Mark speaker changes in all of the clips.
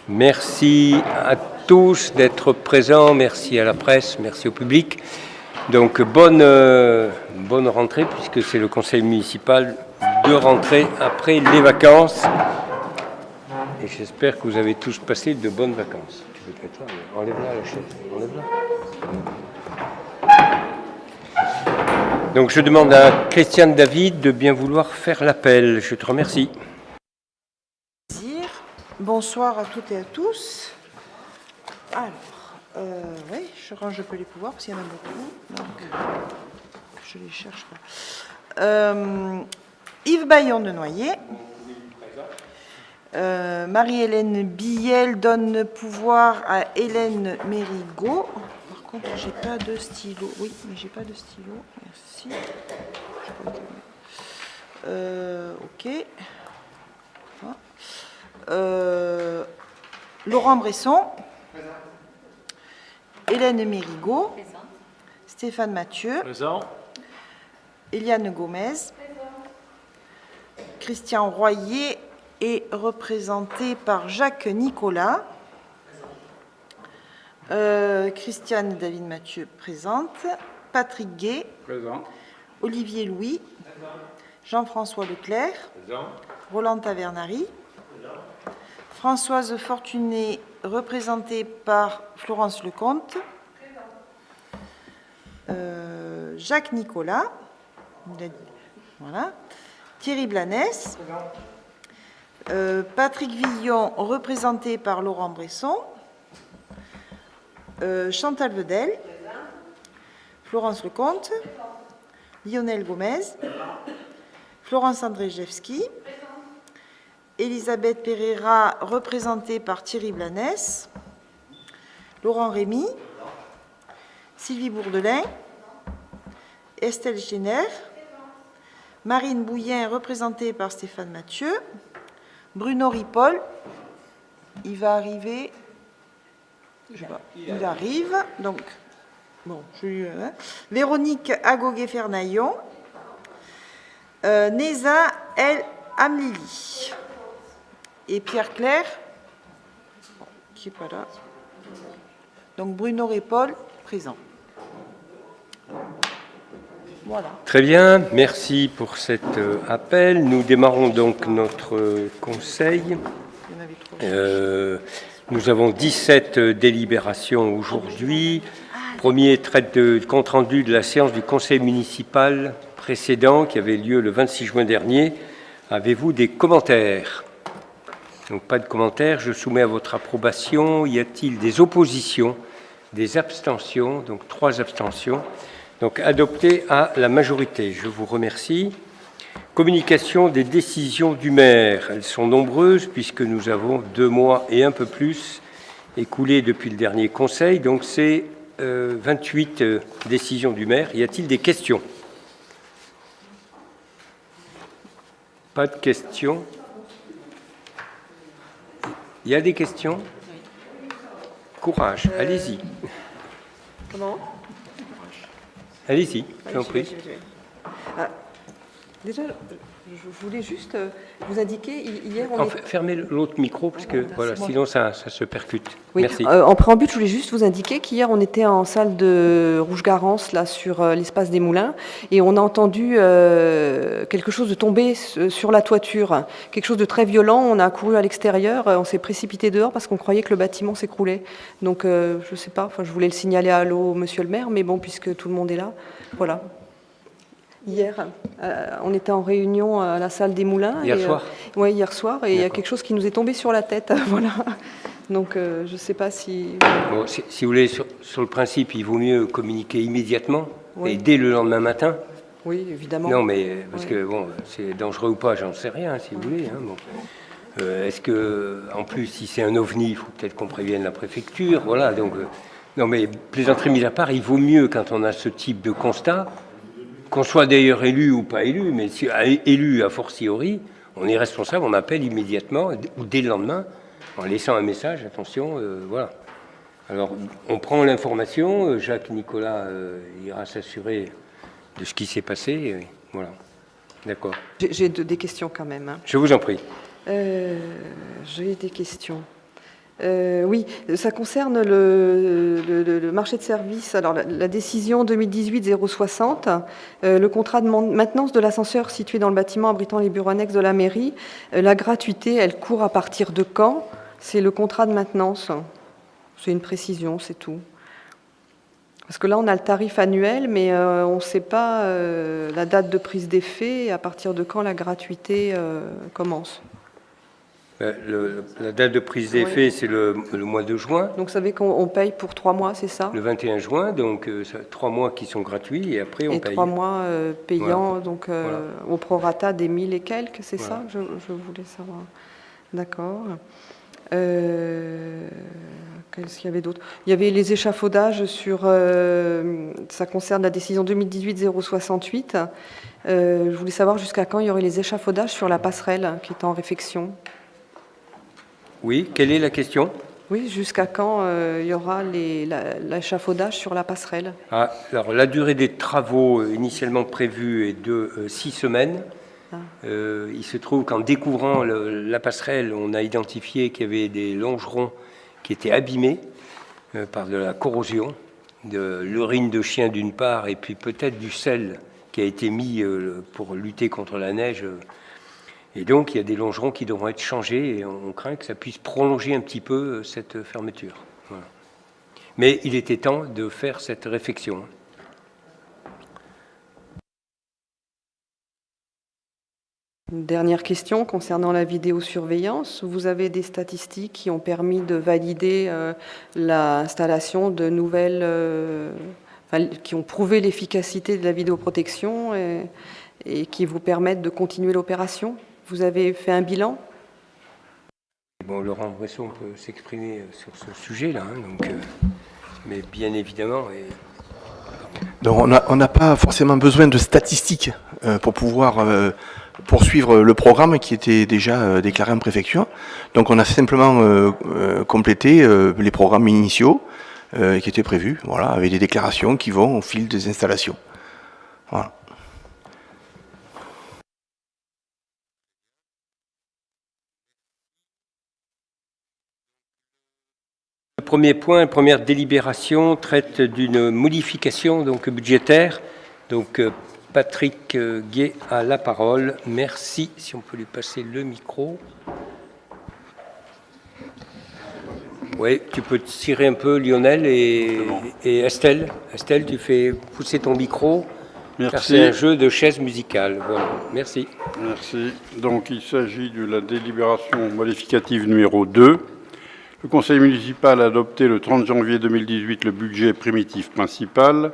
Speaker 1: Merci à tous d'être présents, merci à la presse, merci au public. Donc bonne rentrée puisque c'est le conseil municipal de rentrée après les vacances. Et j'espère que vous avez tous passé de bonnes vacances. Tu peux te mettre là, enlève-la la chaise, enlève-la. Donc je demande à Christiane David de bien vouloir faire l'appel. Je te remercie.
Speaker 2: Bonsoir à toutes et à tous. Alors, oui, je range un peu les pouvoirs parce qu'il y en a beaucoup. Donc, je les cherche pas. Yves Baillon de Noyer. Marie-Hélène Billel donne pouvoir à Hélène Mérigot. Par contre, j'ai pas de stylo. Oui, mais j'ai pas de stylo. Merci. Ok. Laurent Bresson. Présent. Hélène Mérigot. Présent. Stéphane Mathieu. Présent. Eliane Gomez. Présent. Christian Royer est représenté par Jacques Nicolas. Christiane David Mathieu présente. Patrick Gay. Présent. Olivier Louis. Présent. Jean-François Leclerc. Présent. Roland Tavernari. Présent. Françoise Fortuné, représentée par Florence Lecomte. Présent. Jacques Nicolas. Voilà. Thierry Blanès. Patrick Villon, représenté par Laurent Bresson. Chantal Vedel. Florence Lecomte. Lionel Gomez. Florence Andrzejewski. Elisabeth Pereira, représentée par Thierry Blanès. Laurent Rémy. Sylvie Bourdelin. Estelle Géner. Marine Bouillin, représentée par Stéphane Mathieu. Bruno Ripoll. Il va arriver. Je sais pas. Il arrive. Donc, bon, Véronique Agoguet-Fernaillon. Neza El Amlili. Et Pierre Claire, qui n'est pas là. Donc Bruno Ripoll, présent. Voilà.
Speaker 1: Très bien, merci pour cet appel. Nous démarrons donc notre conseil. Nous avons 17 délibérations aujourd'hui. Premier traite de compte-rendu de la séance du conseil municipal précédent qui avait lieu le 26 juin dernier. Avez-vous des commentaires ? Donc pas de commentaires, je soumets à votre approbation. Y a-t-il des oppositions, des abstentions? Donc 3 abstentions. Donc adopté à la majorité. Je vous remercie. Communication des décisions du maire. Elles sont nombreuses puisque nous avons 2 mois et un peu plus écoulés depuis le dernier conseil. Donc c'est 28 décisions du maire. Y a-t-il des questions? Pas de questions. Il y a des questions? Courage, allez-y.
Speaker 2: Comment?
Speaker 1: Allez-y, je vous en prie.
Speaker 3: Déjà, je voulais juste vous indiquer, hier...
Speaker 1: Fermez l'autre micro, parce que voilà, sinon ça se percute.
Speaker 3: Oui.
Speaker 1: Merci.
Speaker 3: En préambule, je voulais juste vous indiquer qu'hier, on était en salle de Rouge-Garance, là, sur l'espace des Moulins, et on a entendu quelque chose de tomber sur la toiture, quelque chose de très violent. On a couru à l'extérieur, on s'est précipité dehors parce qu'on croyait que le bâtiment s'écroulait. Donc, je ne sais pas, je voulais le signaler à l'eau, monsieur le maire, mais bon, puisque tout le monde est là, voilà. Hier, on était en réunion à la salle des Moulins.
Speaker 1: Hier soir.
Speaker 3: Oui, hier soir, et il y a quelque chose qui nous est tombé sur la tête, voilà. Donc, je ne sais pas si...
Speaker 1: Bon, si vous voulez, sur le principe, il vaut mieux communiquer immédiatement, et dès le lendemain matin.
Speaker 3: Oui, évidemment.
Speaker 1: Non, mais parce que, bon, c'est dangereux ou pas, j'en sais rien, si vous voulez. Hein, bon. Est-ce que, en plus, si c'est un ovni, il faut peut-être qu'on prévienne la préfecture, voilà, donc... non, mais plaisanterie mise à part, il vaut mieux, quand on a ce type de constat, qu'on soit d'ailleurs élu ou pas élu, mais si élu a fortiori, on est responsable, on appelle immédiatement, ou dès le lendemain, en laissant un message, attention, voilà. Alors, on prend l'information, Jacques Nicolas ira s'assurer de ce qui s'est passé, voilà. D'accord.
Speaker 3: J'ai des questions quand même. Hein.
Speaker 1: Je vous en prie.
Speaker 3: J'ai des questions. Oui, ça concerne le marché de services. Alors, la décision 2018-060, le contrat de maintenance de l'ascenseur situé dans le bâtiment abritant les bureaux annexes de la mairie, la gratuité, elle court à partir de quand? C'est le contrat de maintenance. C'est une précision, c'est tout. Parce que là, on a le tarif annuel, mais on ne sait pas la date de prise d'effet et à partir de quand la gratuité commence.
Speaker 1: La date de prise d'effet, c'est le mois de juin.
Speaker 3: Donc, vous savez qu'on paye pour 3 mois, c'est ça?
Speaker 1: Le 21 juin, donc 3 mois qui sont gratuits et après on paye.
Speaker 3: Et 3 mois payants,
Speaker 1: Voilà.
Speaker 3: donc
Speaker 1: Voilà.
Speaker 3: au prorata des 1000 et quelques, c'est
Speaker 1: Voilà.
Speaker 3: ça? Je voulais savoir. D'accord. Qu'est-ce qu'il y avait d'autre? Il y avait les échafaudages sur... ça concerne la décision 2018-068. Je voulais savoir jusqu'à quand il y aurait les échafaudages sur la passerelle qui est en réfection.
Speaker 1: Oui, quelle est la question?
Speaker 3: Oui, jusqu'à quand il y aura l'échafaudage sur la passerelle?
Speaker 1: Alors, la durée des travaux initialement prévus est de 6 semaines. Il se trouve qu'en découvrant la passerelle, on a identifié qu'il y avait des longerons qui étaient abîmés par de la corrosion, de l'urine de chien d'une part, et puis peut-être du sel qui a été mis pour lutter contre la neige. Et donc, il y a des longerons qui devront être changés et on craint que ça puisse prolonger un petit peu cette fermeture. Voilà. Mais il était temps de faire cette réflexion.
Speaker 3: Une dernière question concernant la vidéosurveillance. Vous avez des statistiques qui ont permis de valider l'installation de nouvelles... qui ont prouvé l'efficacité de la vidéoprotection et qui vous permettent de continuer l'opération? Vous avez fait un bilan?
Speaker 1: Bon, Laurent Bresson peut s'exprimer sur ce sujet-là, mais bien évidemment...
Speaker 4: Donc on n'a pas forcément besoin de statistiques pour pouvoir poursuivre le programme qui était déjà déclaré en préfecture. Donc on a simplement complété les programmes initiaux qui étaient prévus, voilà, avec des déclarations qui vont au fil des installations. Voilà.
Speaker 1: Le premier point, première délibération, traite d'une modification budgétaire. Donc Patrick Guay a la parole. Merci. Si on peut lui passer le micro. Oui, tu peux tirer un peu, Lionel et Estelle. Estelle, tu fais pousser ton micro.
Speaker 5: Merci.
Speaker 1: Car c'est un jeu de chaises musicales. Voilà. Merci.
Speaker 5: Merci. Donc, il s'agit de la délibération modificative numéro 2. Le Conseil municipal a adopté le 30 janvier 2018 le budget primitif principal.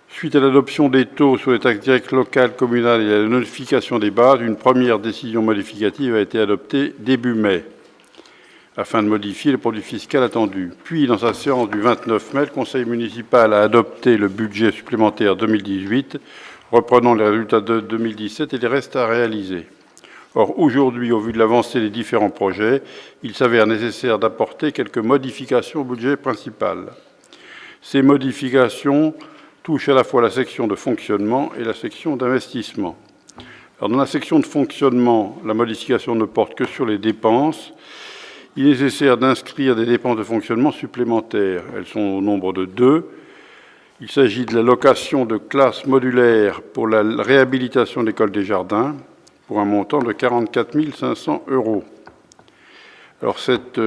Speaker 5: Suite à l'adoption des taux sur les taxes directes locales, communales et à la notification des bases, une première décision modificative a été adoptée début mai, afin de modifier le produit fiscal attendu. Puis, dans sa séance du 29 mai, le Conseil municipal a adopté le budget supplémentaire 2018, reprenant les résultats de 2017 et les restes à réaliser. Or, aujourd'hui, au vu de l'avancée des différents projets, il s'avère nécessaire d'apporter quelques modifications au budget principal. Ces modifications touchent à la fois la section de fonctionnement et la section d'investissement. Alors, dans la section de fonctionnement, la modification ne porte que sur les dépenses. Il est nécessaire d'inscrire des dépenses de fonctionnement supplémentaires. Elles sont au nombre de 2. Il s'agit de la location de classes modulaires pour la réhabilitation de l'école des jardins, pour un montant de 44 500 €. Alors, cette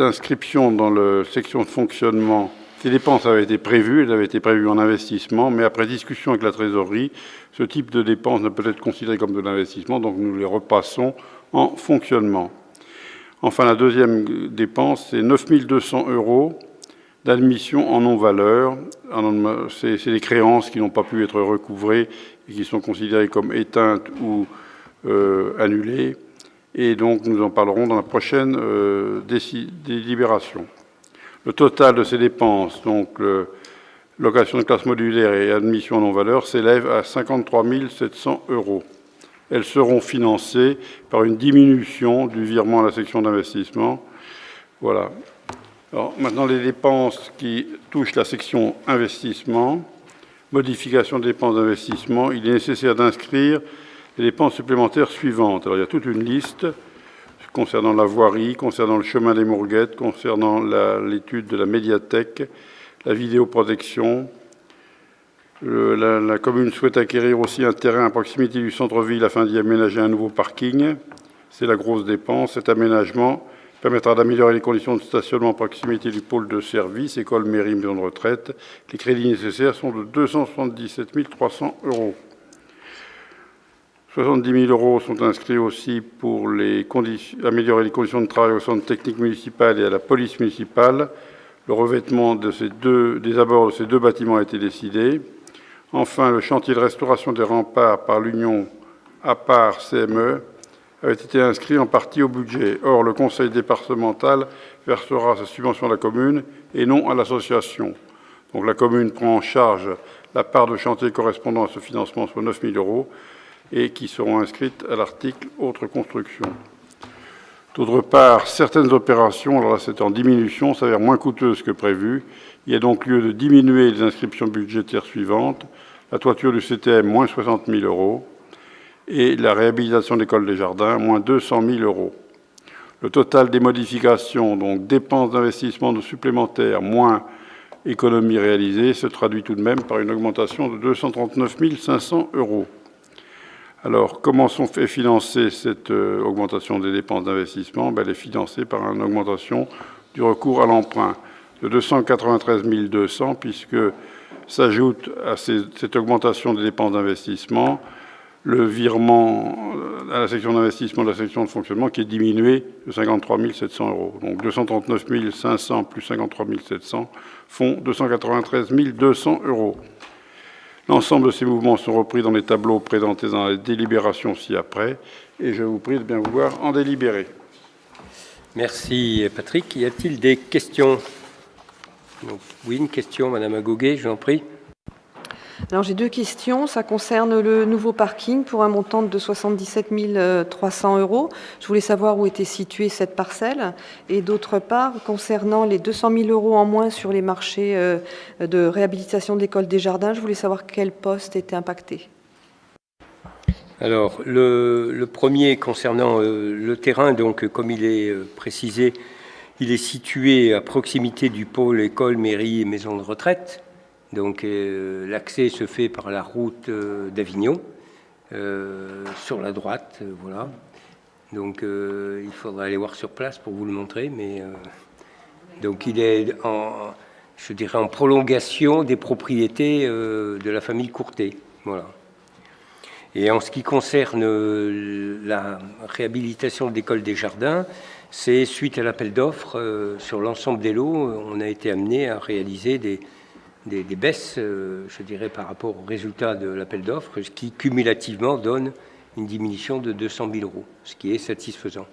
Speaker 5: inscription dans la section de fonctionnement, ces dépenses avaient été prévues, elles avaient été prévues en investissement, mais après discussion avec la trésorerie, ce type de dépenses ne peut être considéré comme de l'investissement, donc nous les repassons en fonctionnement. Enfin, la deuxième dépense, c'est 9 200 € d'admission en non-valeur. C'est des créances qui n'ont pas pu être recouvrées et qui sont considérées comme éteintes ou annulées. Et donc, nous en parlerons dans la prochaine délibération. Le total de ces dépenses, donc location de classe modulaire et admission en non-valeur, s'élève à 53 700 €. Elles seront financées par une diminution du virement à la section d'investissement. Voilà. Alors, maintenant, les dépenses qui touchent la section investissement, modification des dépenses d'investissement, il est nécessaire d'inscrire les dépenses supplémentaires suivantes. Alors, il y a toute une liste concernant la voirie, concernant le chemin des Mourguettes, concernant l'étude de la médiathèque, la vidéoprotection. La commune souhaite acquérir aussi un terrain à proximité du centre-ville afin d'y aménager un nouveau parking. C'est la grosse dépense. Cet aménagement permettra d'améliorer les conditions de stationnement à proximité du pôle de service, école, mairie, maison de retraite. Les crédits nécessaires sont de 277 300 €. 70 000 € sont inscrits aussi pour améliorer les conditions de travail au centre technique municipal et à la police municipale. Le revêtement des abords de ces deux bâtiments a été décidé. Enfin, le chantier de restauration des remparts par l'Union à part CME avait été inscrit en partie au budget. Or, le conseil départemental versera sa subvention à la commune et non à l'association. Donc la commune prend en charge la part de chantier correspondant à ce financement, soit 9 000 € et qui seront inscrites à l'article « Autres constructions ». D'autre part, certaines opérations, alors là c'est en diminution, s'avèrent moins coûteuses que prévu. Il y a donc lieu de diminuer les inscriptions budgétaires suivantes. La toiture du CTM, moins 60 000 €, et la réhabilitation de l'école des jardins, moins 200 000 €. Le total des modifications, donc dépenses d'investissement supplémentaires, moins économies réalisées, se traduit tout de même par une augmentation de 239 500 €. Alors, comment est financée cette augmentation des dépenses d'investissement? Elle est financée par une augmentation du recours à l'emprunt de 293 200, puisque s'ajoute à cette augmentation des dépenses d'investissement le virement à la section d'investissement de la section de fonctionnement qui est diminué de 53 700 €. Donc 239 500 plus 53 700 font 293 200 €. L'ensemble de ces mouvements sont repris dans les tableaux présentés dans la délibération ci-après, et je vous prie de bien vouloir en délibérer.
Speaker 1: Merci Patrick. Y a-t-il des questions? Donc, oui, une question, Madame Agoguet, je vous en prie.
Speaker 3: Alors j'ai deux questions. Ça concerne le nouveau parking pour un montant de 77 300 €. Je voulais savoir où était située cette parcelle. Et d'autre part, concernant les 200 000 € en moins sur les marchés de réhabilitation de l'école des jardins, je voulais savoir quel poste était impacté.
Speaker 1: Alors, le premier concernant le terrain, donc comme il est précisé, il est situé à proximité du pôle école, mairie et maison de retraite. Donc l'accès se fait par la route d'Avignon, sur la droite, voilà. Donc il faudra aller voir sur place pour vous le montrer, mais donc il est je dirais en prolongation des propriétés de la famille Courtet, voilà. Et en ce qui concerne la réhabilitation de l'école des jardins, c'est suite à l'appel d'offres sur l'ensemble des lots, on a été amené à réaliser des baisses, je dirais, par rapport aux résultats de l'appel d'offres, ce qui cumulativement donne une diminution de 200 000 €, ce qui est satisfaisant.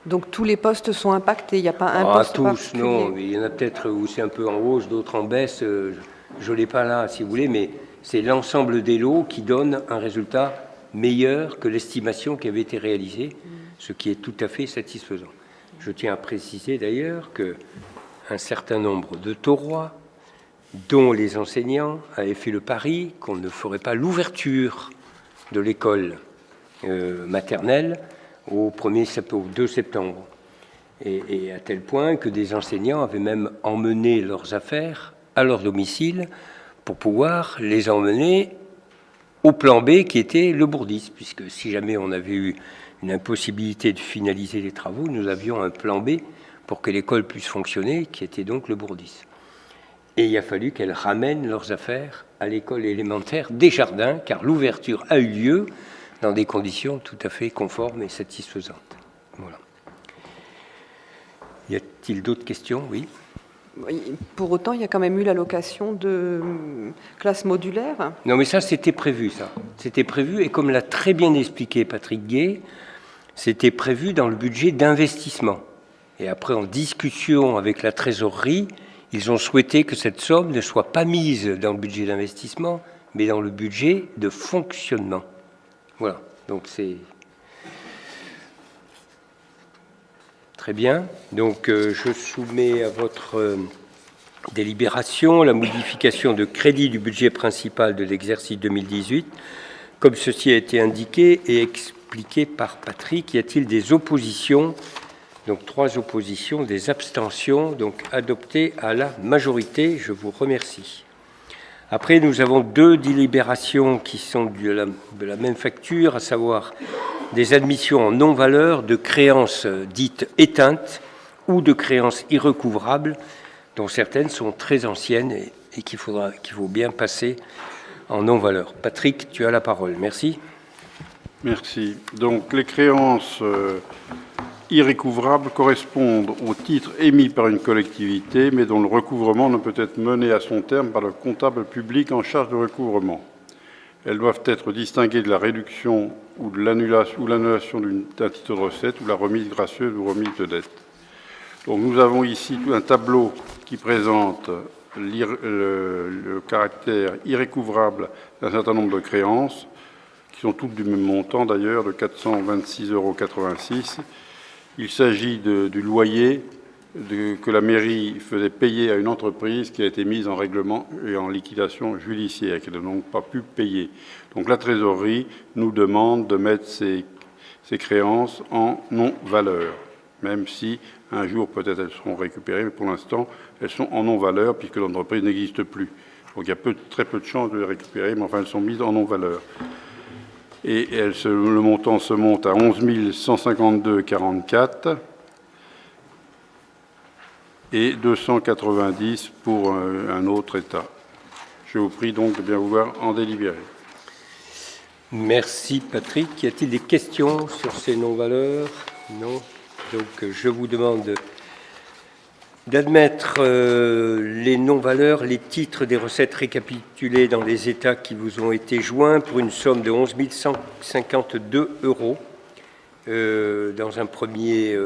Speaker 3: Donc tous les postes sont impactés, il n'y a pas un poste
Speaker 1: tous,
Speaker 3: particulier.
Speaker 1: non, il y en a peut-être où c'est un peu en hausse, d'autres en baisse, je ne l'ai pas là si vous voulez, mais c'est l'ensemble des lots qui donne un résultat meilleur que l'estimation qui avait été réalisée, ce qui est tout à fait satisfaisant. Je tiens à préciser d'ailleurs qu'un certain nombre de taurois, dont les enseignants avaient fait le pari qu'on ne ferait pas l'ouverture de l'école maternelle au 2 septembre. Et à tel point que des enseignants avaient même emmené leurs affaires à leur domicile pour pouvoir les emmener au plan B qui était le Bourdis, puisque si jamais on avait eu une impossibilité de finaliser les travaux, nous avions un plan B pour que l'école puisse fonctionner, qui était donc le Bourdis. Et il a fallu qu'elles ramènent leurs affaires à l'école élémentaire des Jardins, car l'ouverture a eu lieu dans des conditions tout à fait conformes et satisfaisantes. Voilà. Y a-t-il d'autres questions? Oui.
Speaker 3: Pour autant, il y a quand même eu l'allocation de classes modulaires.
Speaker 1: Non, mais ça, c'était prévu, ça. C'était prévu, et comme l'a très bien expliqué Patrick Gay, c'était prévu dans le budget d'investissement. Et après, en discussion avec la trésorerie, ils ont souhaité que cette somme ne soit pas mise dans le budget d'investissement, mais dans le budget de fonctionnement. Voilà, donc c'est très bien. Donc je soumets à votre délibération la modification de crédit du budget principal de l'exercice 2018, comme ceci a été indiqué et expliqué par Patrick. Y a-t-il des oppositions? Donc 3 oppositions, des abstentions, donc adopté à la majorité. Je vous remercie. Après, nous avons 2 délibérations qui sont de la même facture, à savoir des admissions en non-valeur de créances dites éteintes ou de créances irrecouvrables, dont certaines sont très anciennes et qu'il faut bien passer en non-valeur. Patrick, tu as la parole. Merci.
Speaker 5: Merci. Donc, les créances irrécouvrables correspondent aux titres émis par une collectivité, mais dont le recouvrement ne peut être mené à son terme par le comptable public en charge de recouvrement. Elles doivent être distinguées de la réduction ou de l'annulation d'un titre de recette ou la remise gracieuse ou remise de dette. Donc, nous avons ici un tableau qui présente le caractère irrécouvrable d'un certain nombre de créances, qui sont toutes du même montant d'ailleurs, de 426,86 €. Il s'agit du loyer que la mairie faisait payer à une entreprise qui a été mise en règlement et en liquidation judiciaire, qui n'a donc pas pu payer. Donc la trésorerie nous demande de mettre ces créances en non-valeur, même si un jour peut-être elles seront récupérées, mais pour l'instant elles sont en non-valeur puisque l'entreprise n'existe plus. Donc il y a très peu de chances de les récupérer, mais enfin elles sont mises en non-valeur. Et le montant se monte à 11 152,44 et 290 pour un autre État. Je vous prie donc de bien vouloir en délibérer.
Speaker 1: Merci Patrick. Y a-t-il des questions sur ces non-valeurs? Non. Donc je vous demande d'admettre les non-valeurs, les titres des recettes récapitulés dans les états qui vous ont été joints pour une somme de 11 152 € dans un premier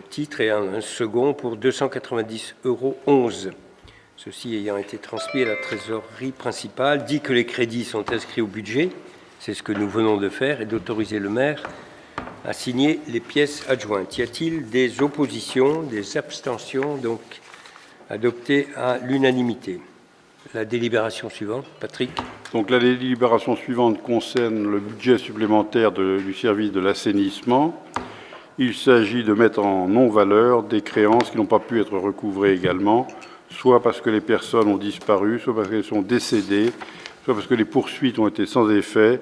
Speaker 1: titre et un second pour 290,11 €. Ceci ayant été transmis à la trésorerie principale, dit que les crédits sont inscrits au budget, c'est ce que nous venons de faire, et d'autoriser le maire à signer les pièces adjointes. Y a-t-il des oppositions, des abstentions, donc adoptées à l'unanimité? La délibération suivante, Patrick.
Speaker 5: Donc la délibération suivante concerne le budget supplémentaire du service de l'assainissement. Il s'agit de mettre en non-valeur des créances qui n'ont pas pu être recouvrées également, soit parce que les personnes ont disparu, soit parce qu'elles sont décédées, soit parce que les poursuites ont été sans effet,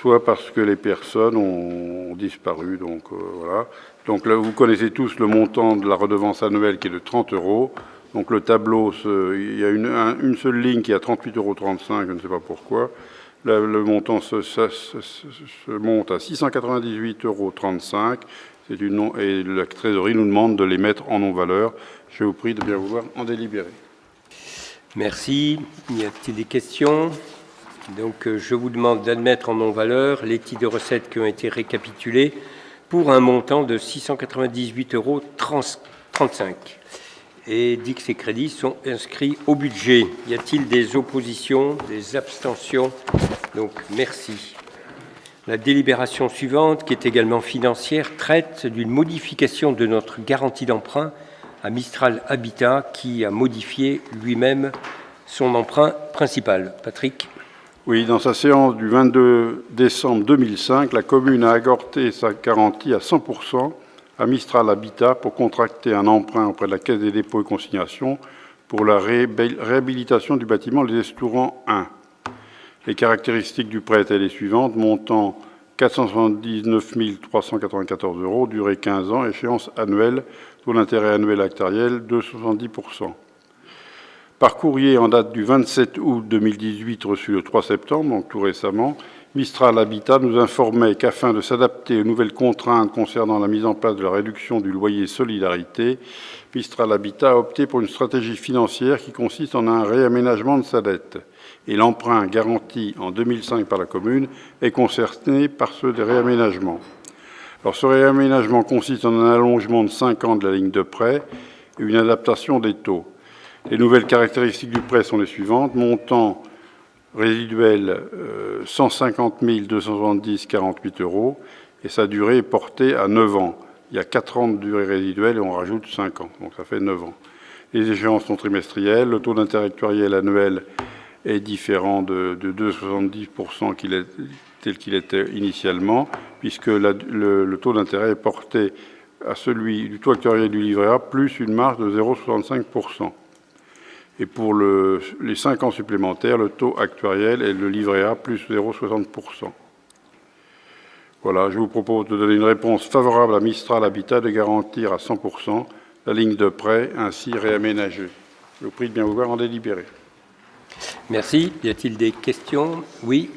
Speaker 5: soit parce que les personnes ont disparu. Donc voilà. Donc là, vous connaissez tous le montant de la redevance annuelle qui est de 30 €. Donc le tableau, il y a une seule ligne qui est à 38,35 €, je ne sais pas pourquoi. Le montant se monte à 698,35 €. Et la trésorerie nous demande de les mettre en non-valeur. Je vous prie de bien vouloir en délibérer.
Speaker 1: Merci. Y a-t-il des questions? Donc, je vous demande d'admettre en non-valeur les titres de recettes qui ont été récapitulés pour un montant de 698,35 € et dit que ces crédits sont inscrits au budget. Y a-t-il des oppositions, des abstentions? Donc, merci. La délibération suivante, qui est également financière, traite d'une modification de notre garantie d'emprunt à Mistral Habitat, qui a modifié lui-même son emprunt principal. Patrick.
Speaker 5: Oui, dans sa séance du 22 décembre 2005, la commune a accordé sa garantie à 100% à Mistral Habitat pour contracter un emprunt auprès de la Caisse des dépôts et consignations pour la réhabilitation du bâtiment Les Estourans 1. Les caractéristiques du prêt étaient les suivantes: montant 479 394 €, durée 15 ans, échéance annuelle, taux d'intérêt annuel actuariel de 70%. Par courrier en date du 27 août 2018, reçu le 3 septembre, donc tout récemment, Mistral Habitat nous informait qu'afin de s'adapter aux nouvelles contraintes concernant la mise en place de la réduction du loyer solidarité, Mistral Habitat a opté pour une stratégie financière qui consiste en un réaménagement de sa dette. Et l'emprunt garanti en 2005 par la commune est concerné par ce réaménagement. Alors, ce réaménagement consiste en un allongement de 5 ans de la ligne de prêt et une adaptation des taux. Les nouvelles caractéristiques du prêt sont les suivantes: montant résiduel 150 270,48 € et sa durée est portée à 9 ans. Il y a 4 ans de durée résiduelle et on rajoute 5 ans, donc ça fait 9 ans. Les échéances sont trimestrielles, le taux d'intérêt actuariel annuel est différent de 2,70% tel qu'il était initialement, puisque le taux d'intérêt est porté à celui du taux actuariel du livret A, plus une marge de 0,65%. Et pour les 5 ans supplémentaires, le taux actuariel est le livret A, plus 0,60%. Voilà, je vous propose de donner une réponse favorable à Mistral Habitat, de garantir à 100% la ligne de prêt ainsi réaménagée. Je vous prie de bien vouloir en délibérer.
Speaker 1: Merci. Y a-t-il des questions? Oui.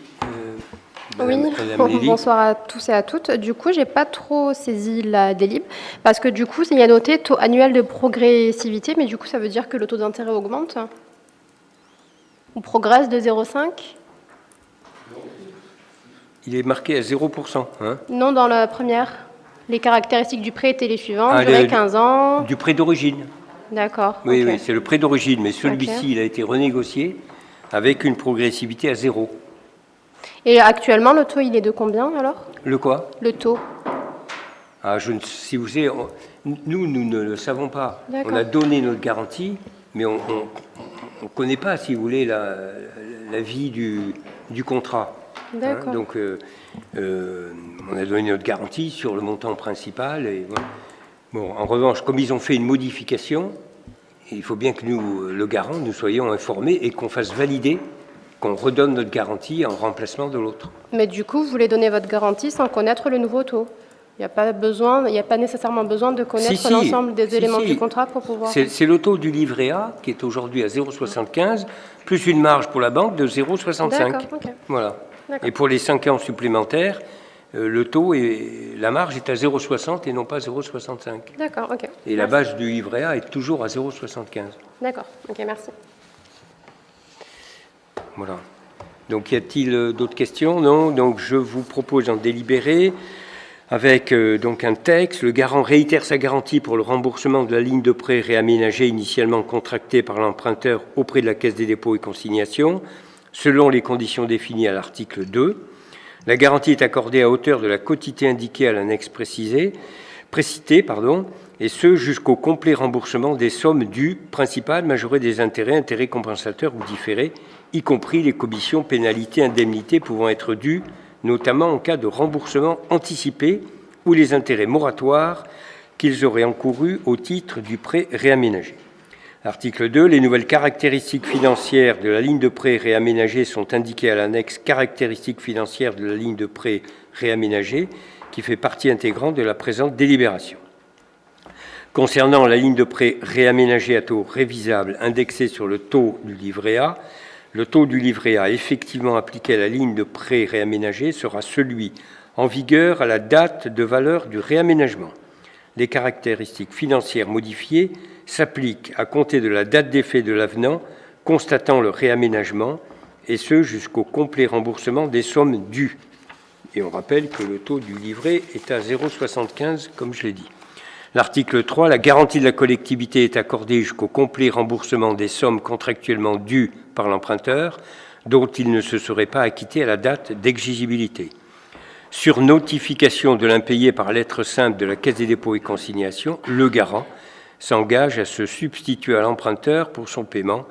Speaker 6: Oui,
Speaker 1: Madame Lély.
Speaker 6: bonsoir à tous et à toutes. Du coup, j'ai pas trop saisi la délib parce que du coup, il y a noté taux annuel de progressivité, mais du coup, ça veut dire que le taux d'intérêt augmente ou progresse de 0,5?
Speaker 1: Il est marqué à 0%. Hein,
Speaker 6: Non, dans la première. Les caractéristiques du prêt étaient les suivantes,
Speaker 1: Ah,
Speaker 6: durée
Speaker 1: le-
Speaker 6: 15 ans.
Speaker 1: du prêt d'origine.
Speaker 6: D'accord.
Speaker 1: Oui,
Speaker 6: ok.
Speaker 1: oui, c'est le prêt d'origine, mais celui-ci,
Speaker 6: Ok.
Speaker 1: il a été renégocié avec une progressivité à 0.
Speaker 6: Et actuellement, le taux, il est de combien alors?
Speaker 1: Le quoi?
Speaker 6: Le taux.
Speaker 1: Ah, si vous savez, nous ne le savons pas.
Speaker 6: D'accord.
Speaker 1: On a donné notre garantie, mais on ne connaît pas, si vous voulez, la vie du contrat. Hein,
Speaker 6: D'accord.
Speaker 1: donc, on a donné notre garantie sur le montant principal. Et, voilà. Bon, en revanche, comme ils ont fait une modification, il faut bien que nous, le garant, nous soyons informés et qu'on fasse valider qu'on redonne notre garantie en remplacement de l'autre.
Speaker 6: Mais du coup, vous voulez donner votre garantie sans connaître le nouveau taux. Il n'y a pas nécessairement besoin de connaître
Speaker 1: Si,
Speaker 6: l'ensemble des
Speaker 1: si,
Speaker 6: éléments
Speaker 1: si.
Speaker 6: du contrat pour pouvoir...
Speaker 1: C'est le taux du livret A qui est aujourd'hui à 0,75, plus une marge pour la banque de 0,65.
Speaker 6: D'accord, ok.
Speaker 1: Voilà.
Speaker 6: D'accord.
Speaker 1: Et pour les 5 ans supplémentaires, le taux et la marge est à 0,60 et non pas 0,65.
Speaker 6: D'accord, ok.
Speaker 1: Et la
Speaker 6: Merci.
Speaker 1: base du livret A est toujours à 0,75.
Speaker 6: D'accord, ok, merci.
Speaker 1: Voilà. Donc, y a-t-il d'autres questions? Non. Donc, je vous propose d'en délibérer avec donc un texte. Le garant réitère sa garantie pour le remboursement de la ligne de prêt réaménagée initialement contractée par l'emprunteur auprès de la Caisse des dépôts et consignations, selon les conditions définies à l'article 2. La garantie est accordée à hauteur de la quotité indiquée à l'annexe précitée, et ce jusqu'au complet remboursement des sommes dues, principales, majorées des intérêts, intérêts compensateurs ou différés, y compris les commissions, pénalités, indemnités pouvant être dues, notamment en cas de remboursement anticipé ou les intérêts moratoires qu'ils auraient encourus au titre du prêt réaménagé. Article 2. Les nouvelles caractéristiques financières de la ligne de prêt réaménagée sont indiquées à l'annexe caractéristiques financières de la ligne de prêt réaménagée, qui fait partie intégrante de la présente délibération. Concernant la ligne de prêt réaménagée à taux révisable indexée sur le taux du livret A, le taux du livret A effectivement appliqué à la ligne de prêt réaménagée sera celui en vigueur à la date de valeur du réaménagement. Les caractéristiques financières modifiées s'appliquent à compter de la date d'effet de l'avenant constatant le réaménagement, et ce jusqu'au complet remboursement des sommes dues. Et on rappelle que le taux du livret est à 0,75, comme je l'ai dit. L'article 3, la garantie de la collectivité est accordée jusqu'au complet remboursement des sommes contractuellement dues par l'emprunteur, dont il ne se serait pas acquitté à la date d'exigibilité. Sur notification de l'impayé par lettre simple de la Caisse des dépôts et consignations, le garant s'engage à se substituer à l'emprunteur pour son paiement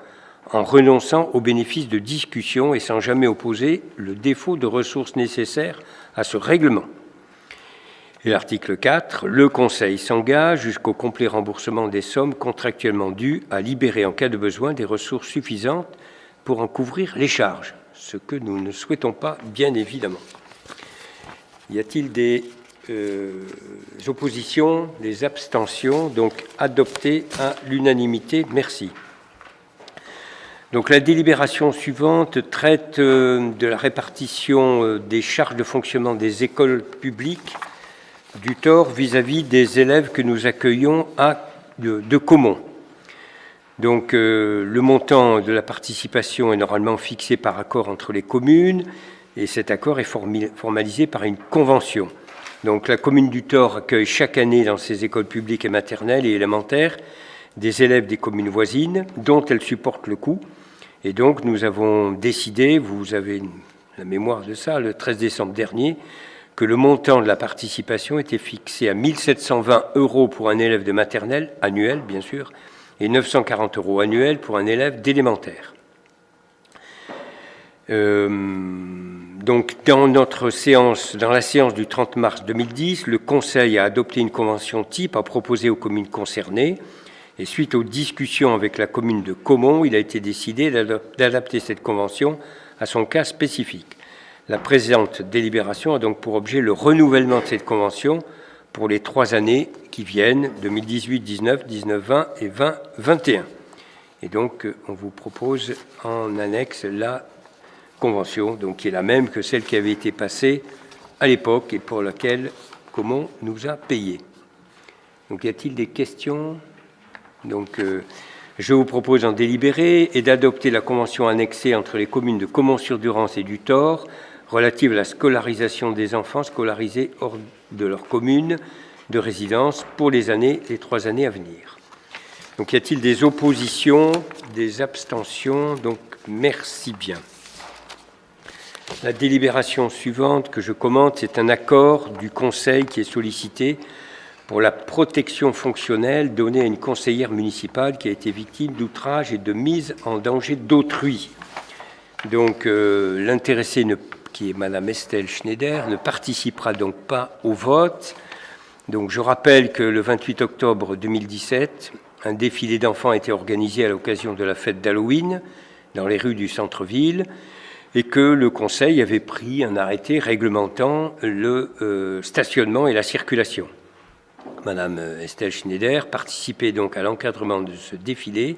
Speaker 1: en renonçant au bénéfice de discussion et sans jamais opposer le défaut de ressources nécessaires à ce règlement. Et l'article 4, le Conseil s'engage jusqu'au complet remboursement des sommes contractuellement dues à libérer en cas de besoin des ressources suffisantes pour en couvrir les charges, ce que nous ne souhaitons pas, bien évidemment. Y a-t-il des oppositions, des abstentions? Donc adopté à l'unanimité. Merci. Donc la délibération suivante traite de la répartition des charges de fonctionnement des écoles publiques du tort vis-à-vis des élèves que nous accueillons de Caumont. Donc le montant de la participation est normalement fixé par accord entre les communes et cet accord est formalisé par une convention. Donc la commune du Thor accueille chaque année dans ses écoles publiques et maternelles et élémentaires des élèves des communes voisines dont elle supporte le coût. Et donc nous avons décidé, vous avez la mémoire de ça, le 13 décembre dernier, que le montant de la participation était fixé à 1 720 € pour un élève de maternelle, annuel bien sûr, et 940 € annuels pour un élève d'élémentaire. Donc, dans la séance du 30 mars 2010, le Conseil a adopté une convention type à proposer aux communes concernées. Et suite aux discussions avec la commune de Caumont, il a été décidé d'adapter cette convention à son cas spécifique. La présente délibération a donc pour objet le renouvellement de cette convention pour les 3 années qui viennent, 2018, 19, 19, 20 et 20, 21. Et donc, on vous propose en annexe la convention, donc qui est la même que celle qui avait été passée à l'époque et pour laquelle Caumont nous a payé. Donc, y a-t-il des questions ? Donc, je vous propose d'en délibérer et d'adopter la convention annexée entre les communes de Caumont-sur-Durance et du Thor relative à la scolarisation des enfants scolarisés hors de leur commune de résidence pour les 3 années à venir. Donc, y a-t-il des oppositions, des abstentions? Donc, merci bien. La délibération suivante que je commente, c'est un accord du Conseil qui est sollicité pour la protection fonctionnelle donnée à une conseillère municipale qui a été victime d'outrage et de mise en danger d'autrui. Donc, l'intéressée, qui est Madame Estelle Schneider, ne participera donc pas au vote. Donc, je rappelle que le 28 octobre 2017, un défilé d'enfants a été organisé à l'occasion de la fête d'Halloween dans les rues du centre-ville et que le Conseil avait pris un arrêté réglementant le stationnement et la circulation. Madame Estelle Schneider participait donc à l'encadrement de ce défilé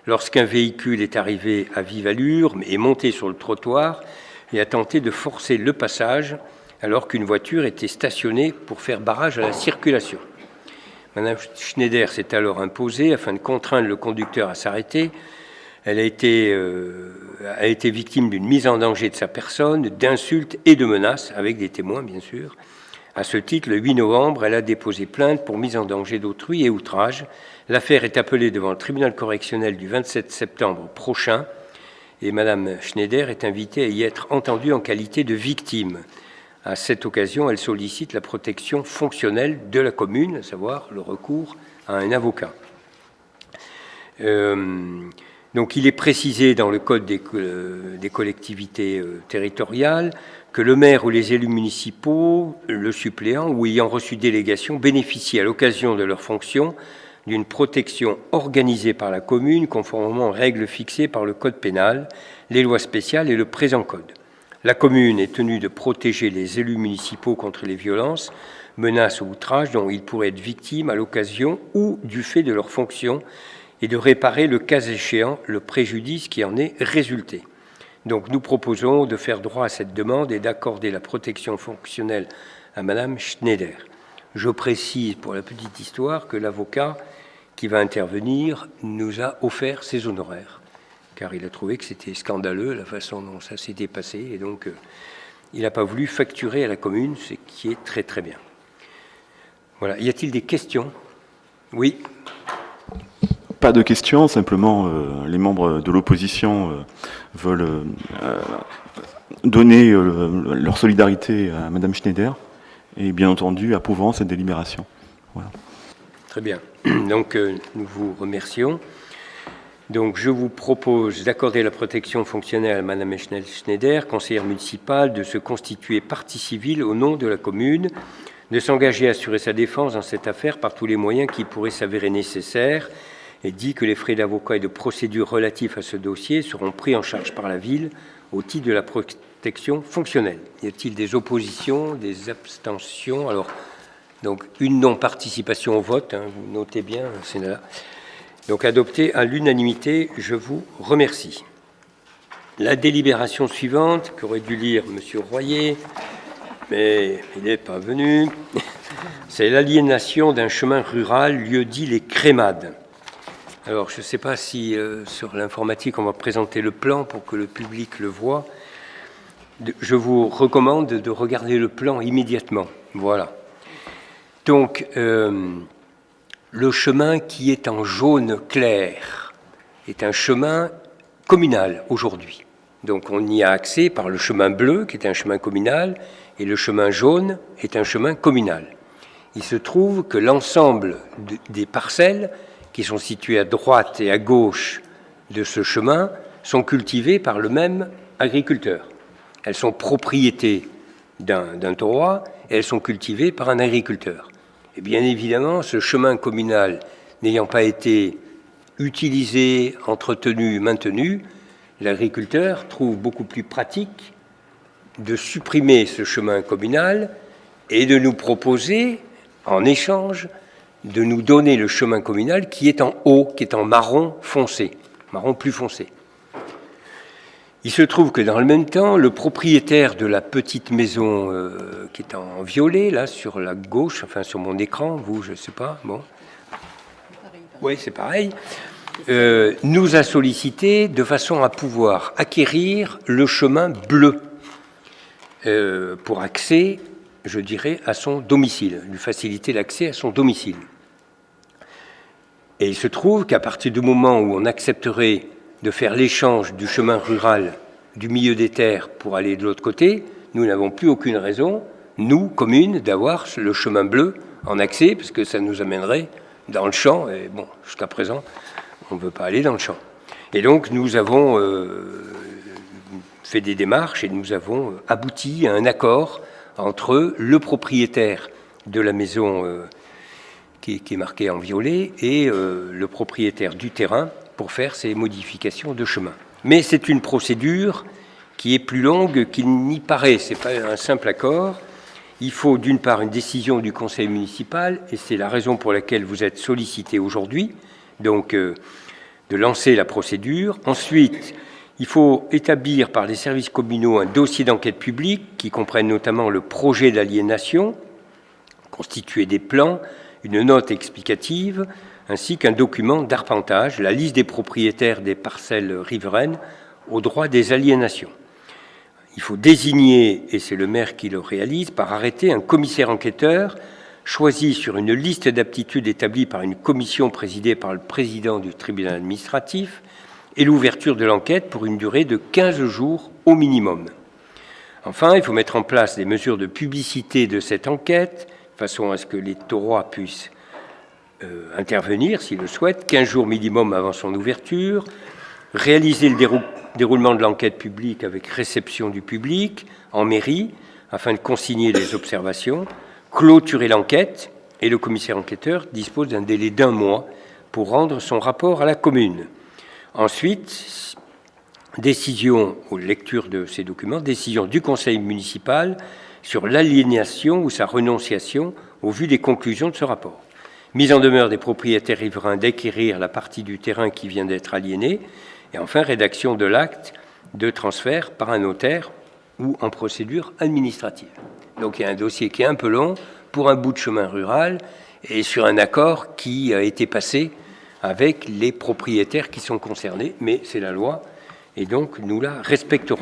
Speaker 1: lorsqu'un véhicule est arrivé à vive allure et monté sur le trottoir et a tenté de forcer le passage alors qu'une voiture était stationnée pour faire barrage à la circulation. Madame Schneider s'est alors imposée afin de contraindre le conducteur à s'arrêter. Elle a été victime d'une mise en danger de sa personne, d'insultes et de menaces, avec des témoins bien sûr. À ce titre, le 8 novembre, elle a déposé plainte pour mise en danger d'autrui et outrage. L'affaire est appelée devant le tribunal correctionnel du 27 septembre prochain et Madame Schneider est invitée à y être entendue en qualité de victime. À cette occasion, elle sollicite la protection fonctionnelle de la commune, à savoir le recours à un avocat. Donc, il est précisé dans le Code des collectivités territoriales que le maire ou les élus municipaux, le suppléant ou ayant reçu délégation bénéficient à l'occasion de leurs fonctions d'une protection organisée par la commune conformément aux règles fixées par le Code pénal, les lois spéciales et le présent Code. La commune est tenue de protéger les élus municipaux contre les violences, menaces ou outrages dont ils pourraient être victimes à l'occasion ou du fait de leurs fonctions et de réparer, le cas échéant, le préjudice qui en est résulté. Donc, nous proposons de faire droit à cette demande et d'accorder la protection fonctionnelle à Madame Schneider. Je précise, pour la petite histoire, que l'avocat qui va intervenir nous a offert ses honoraires, car il a trouvé que c'était scandaleux la façon dont ça s'était passé, et donc il n'a pas voulu facturer à la commune, ce qui est très très bien. Voilà. Y a-t-il des questions? Oui.
Speaker 7: Pas de questions, simplement les membres de l'opposition veulent donner leur solidarité à Madame Schneider et bien entendu approuvant cette délibération. Voilà.
Speaker 1: Très bien. Donc nous vous remercions. Donc je vous propose d'accorder la protection fonctionnelle à Madame Schneider, conseillère municipale, de se constituer partie civile au nom de la commune, de s'engager à assurer sa défense dans cette affaire par tous les moyens qui pourraient s'avérer nécessaires, et dit que les frais d'avocat et de procédure relatifs à ce dossier seront pris en charge par la ville au titre de la protection fonctionnelle. Y a-t-il des oppositions, des abstentions? Alors, donc une non-participation au vote, hein, vous notez bien, c'est là. Donc adopté à l'unanimité, je vous remercie. La délibération suivante, qu'aurait dû lire Monsieur Royer, mais il n'est pas venu, c'est l'aliénation d'un chemin rural, lieu dit les Crémades. Alors, je ne sais pas si sur l'informatique, on va présenter le plan pour que le public le voit. Je vous recommande de regarder le plan immédiatement. Voilà. Donc, le chemin qui est en jaune clair est un chemin communal aujourd'hui. Donc, on y a accès par le chemin bleu, qui est un chemin communal, et le chemin jaune est un chemin communal. Il se trouve que l'ensemble des parcelles qui sont situées à droite et à gauche de ce chemin sont cultivées par le même agriculteur. Elles sont propriété d'un taurois et elles sont cultivées par un agriculteur. Et bien évidemment, ce chemin communal n'ayant pas été utilisé, entretenu, maintenu, l'agriculteur trouve beaucoup plus pratique de supprimer ce chemin communal et de nous proposer, en échange, de nous donner le chemin communal qui est en haut, qui est en marron foncé, marron plus foncé. Il se trouve que dans le même temps, le propriétaire de la petite maison qui est en violet, là, sur la gauche, enfin sur mon écran, vous, je ne sais pas, bon. Oui, c'est pareil. Nous a sollicité de façon à pouvoir acquérir le chemin bleu pour accès, je dirais, à son domicile, lui faciliter l'accès à son domicile. Et il se trouve qu'à partir du moment où on accepterait de faire l'échange du chemin rural du milieu des terres pour aller de l'autre côté, nous n'avons plus aucune raison, nous, communes, d'avoir le chemin bleu en accès, parce que ça nous amènerait dans le champ, et bon, jusqu'à présent, on ne veut pas aller dans le champ. Et donc, nous avons fait des démarches et nous avons abouti à un accord entre le propriétaire de la maison qui est marqué en violet et le propriétaire du terrain pour faire ces modifications de chemin. Mais c'est une procédure qui est plus longue qu'il n'y paraît. Ce n'est pas un simple accord. Il faut d'une part une décision du conseil municipal, et c'est la raison pour laquelle vous êtes sollicité aujourd'hui, donc de lancer la procédure. Ensuite, il faut établir par les services communaux un dossier d'enquête publique qui comprenne notamment le projet d'aliénation, constituer des plans, une note explicative, ainsi qu'un document d'arpentage, la liste des propriétaires des parcelles riveraines au droit des aliénations. Il faut désigner, et c'est le maire qui le réalise, par arrêté, un commissaire enquêteur choisi sur une liste d'aptitudes établie par une commission présidée par le président du tribunal administratif et l'ouverture de l'enquête pour une durée de 15 jours au minimum. Enfin, il faut mettre en place des mesures de publicité de cette enquête, de façon à ce que les taurois puissent intervenir, s'ils le souhaitent, 15 jours minimum avant son ouverture, réaliser le déroulement de l'enquête publique avec réception du public en mairie, afin de consigner les observations, clôturer l'enquête, et le commissaire enquêteur dispose d'un délai d'1 mois pour rendre son rapport à la commune. Ensuite, décision, ou lecture de ces documents, décision du conseil municipal sur l'aliénation ou sa renonciation au vu des conclusions de ce rapport. Mise en demeure des propriétaires riverains d'acquérir la partie du terrain qui vient d'être aliénée, et enfin rédaction de l'acte de transfert par un notaire ou en procédure administrative. Donc il y a un dossier qui est un peu long pour un bout de chemin rural et sur un accord qui a été passé avec les propriétaires qui sont concernés, mais c'est la loi et donc nous la respecterons.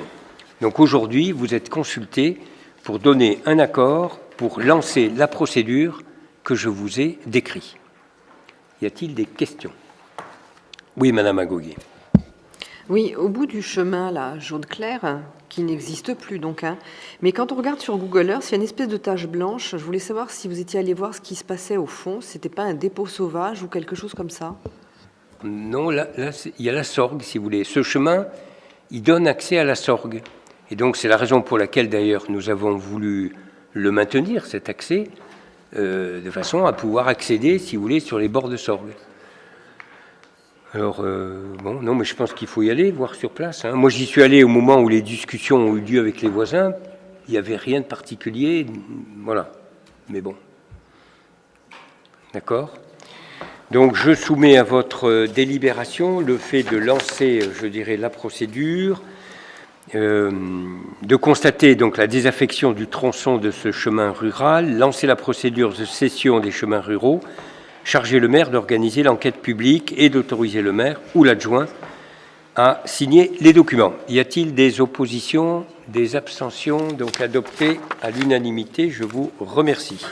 Speaker 1: Donc aujourd'hui, vous êtes consultés pour donner un accord pour lancer la procédure que je vous ai décrit. Y a-t-il des questions? Oui, Madame Agoguier.
Speaker 3: Oui, au bout du chemin, là, jaune clair, qui n'existe plus donc, hein, mais quand on regarde sur Google Earth, il y a une espèce de tache blanche. Je voulais savoir si vous étiez allé voir ce qui se passait au fond. C'était pas un dépôt sauvage ou quelque chose comme ça?
Speaker 1: Non, là il y a la Sorgue, si vous voulez. Ce chemin, il donne accès à la Sorgue. Et donc, c'est la raison pour laquelle, d'ailleurs, nous avons voulu le maintenir, cet accès, de façon à pouvoir accéder, si vous voulez, sur les bords de Sorgue. Alors, bon, non, mais je pense qu'il faut y aller, voir sur place. Hein. Moi, j'y suis allé au moment où les discussions ont eu lieu avec les voisins. Il n'y avait rien de particulier, voilà. Mais bon. D'accord ? Donc, je soumets à votre délibération le fait de lancer, je dirais, la procédure, de constater donc la désaffection du tronçon de ce chemin rural, lancer la procédure de cession des chemins ruraux, charger le maire d'organiser l'enquête publique et d'autoriser le maire ou l'adjoint à signer les documents. Y a-t-il des oppositions, des abstentions? Donc adopté à l'unanimité, je vous remercie.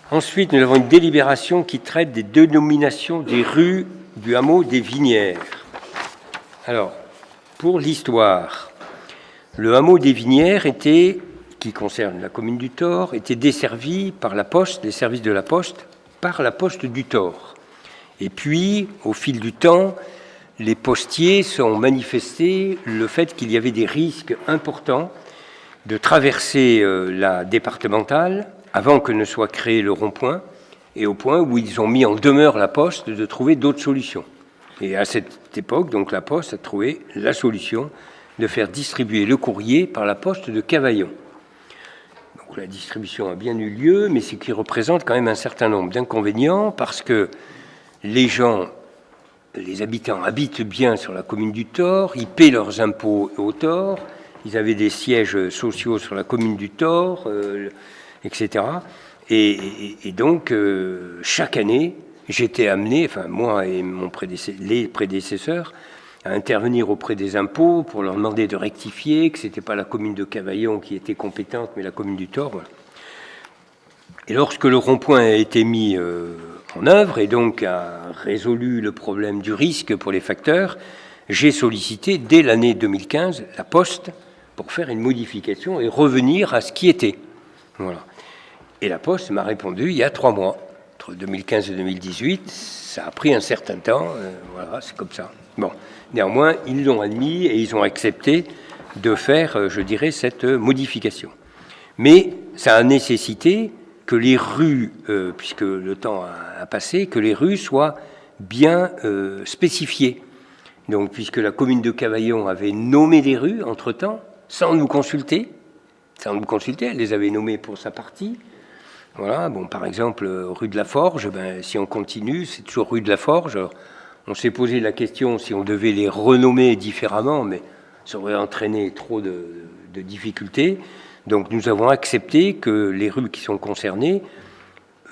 Speaker 1: Ensuite, nous avons une délibération qui traite des dénominations des rues du hameau des Vinières. Alors, pour l'histoire, le hameau des Vinières était, qui concerne la commune du Thor, était desservi par la Poste, les services de la Poste, par la Poste du Thor. Et puis, au fil du temps, les postiers ont manifesté le fait qu'il y avait des risques importants de traverser la départementale avant que ne soit créé le rond-point, et au point où ils ont mis en demeure la Poste de trouver d'autres solutions. Et à cette époque, donc, la Poste a trouvé la solution de faire distribuer le courrier par la Poste de Cavaillon. Donc la distribution a bien eu lieu, mais ce qui représente quand même un certain nombre d'inconvénients, parce que les gens, les habitants habitent bien sur la commune du Thor, ils paient leurs impôts au Thor, ils avaient des sièges sociaux sur la commune du Thor, etc. Et donc, chaque année, j'étais amené, enfin moi et les prédécesseurs, à intervenir auprès des impôts pour leur demander de rectifier, que ce n'était pas la commune de Cavaillon qui était compétente, mais la commune du Thor. Voilà. Et lorsque le rond-point a été mis en œuvre et donc a résolu le problème du risque pour les facteurs, j'ai sollicité dès l'année 2015 la Poste pour faire une modification et revenir à ce qui était. Voilà. Et la Poste m'a répondu il y a 3 mois. Entre 2015 et 2018, ça a pris un certain temps. Voilà, c'est comme ça. Bon. Néanmoins, ils l'ont admis et ils ont accepté de faire, je dirais, cette modification. Mais ça a nécessité que les rues, puisque le temps a passé, que les rues soient bien spécifiées. Donc, puisque la commune de Cavaillon avait nommé des rues entre-temps, sans nous consulter, elle les avait nommées pour sa partie. Voilà, bon, par exemple, rue de la Forge, si on continue, c'est toujours rue de la Forge. Alors, on s'est posé la question si on devait les renommer différemment, mais ça aurait entraîné trop de difficultés. Donc nous avons accepté que les rues qui sont concernées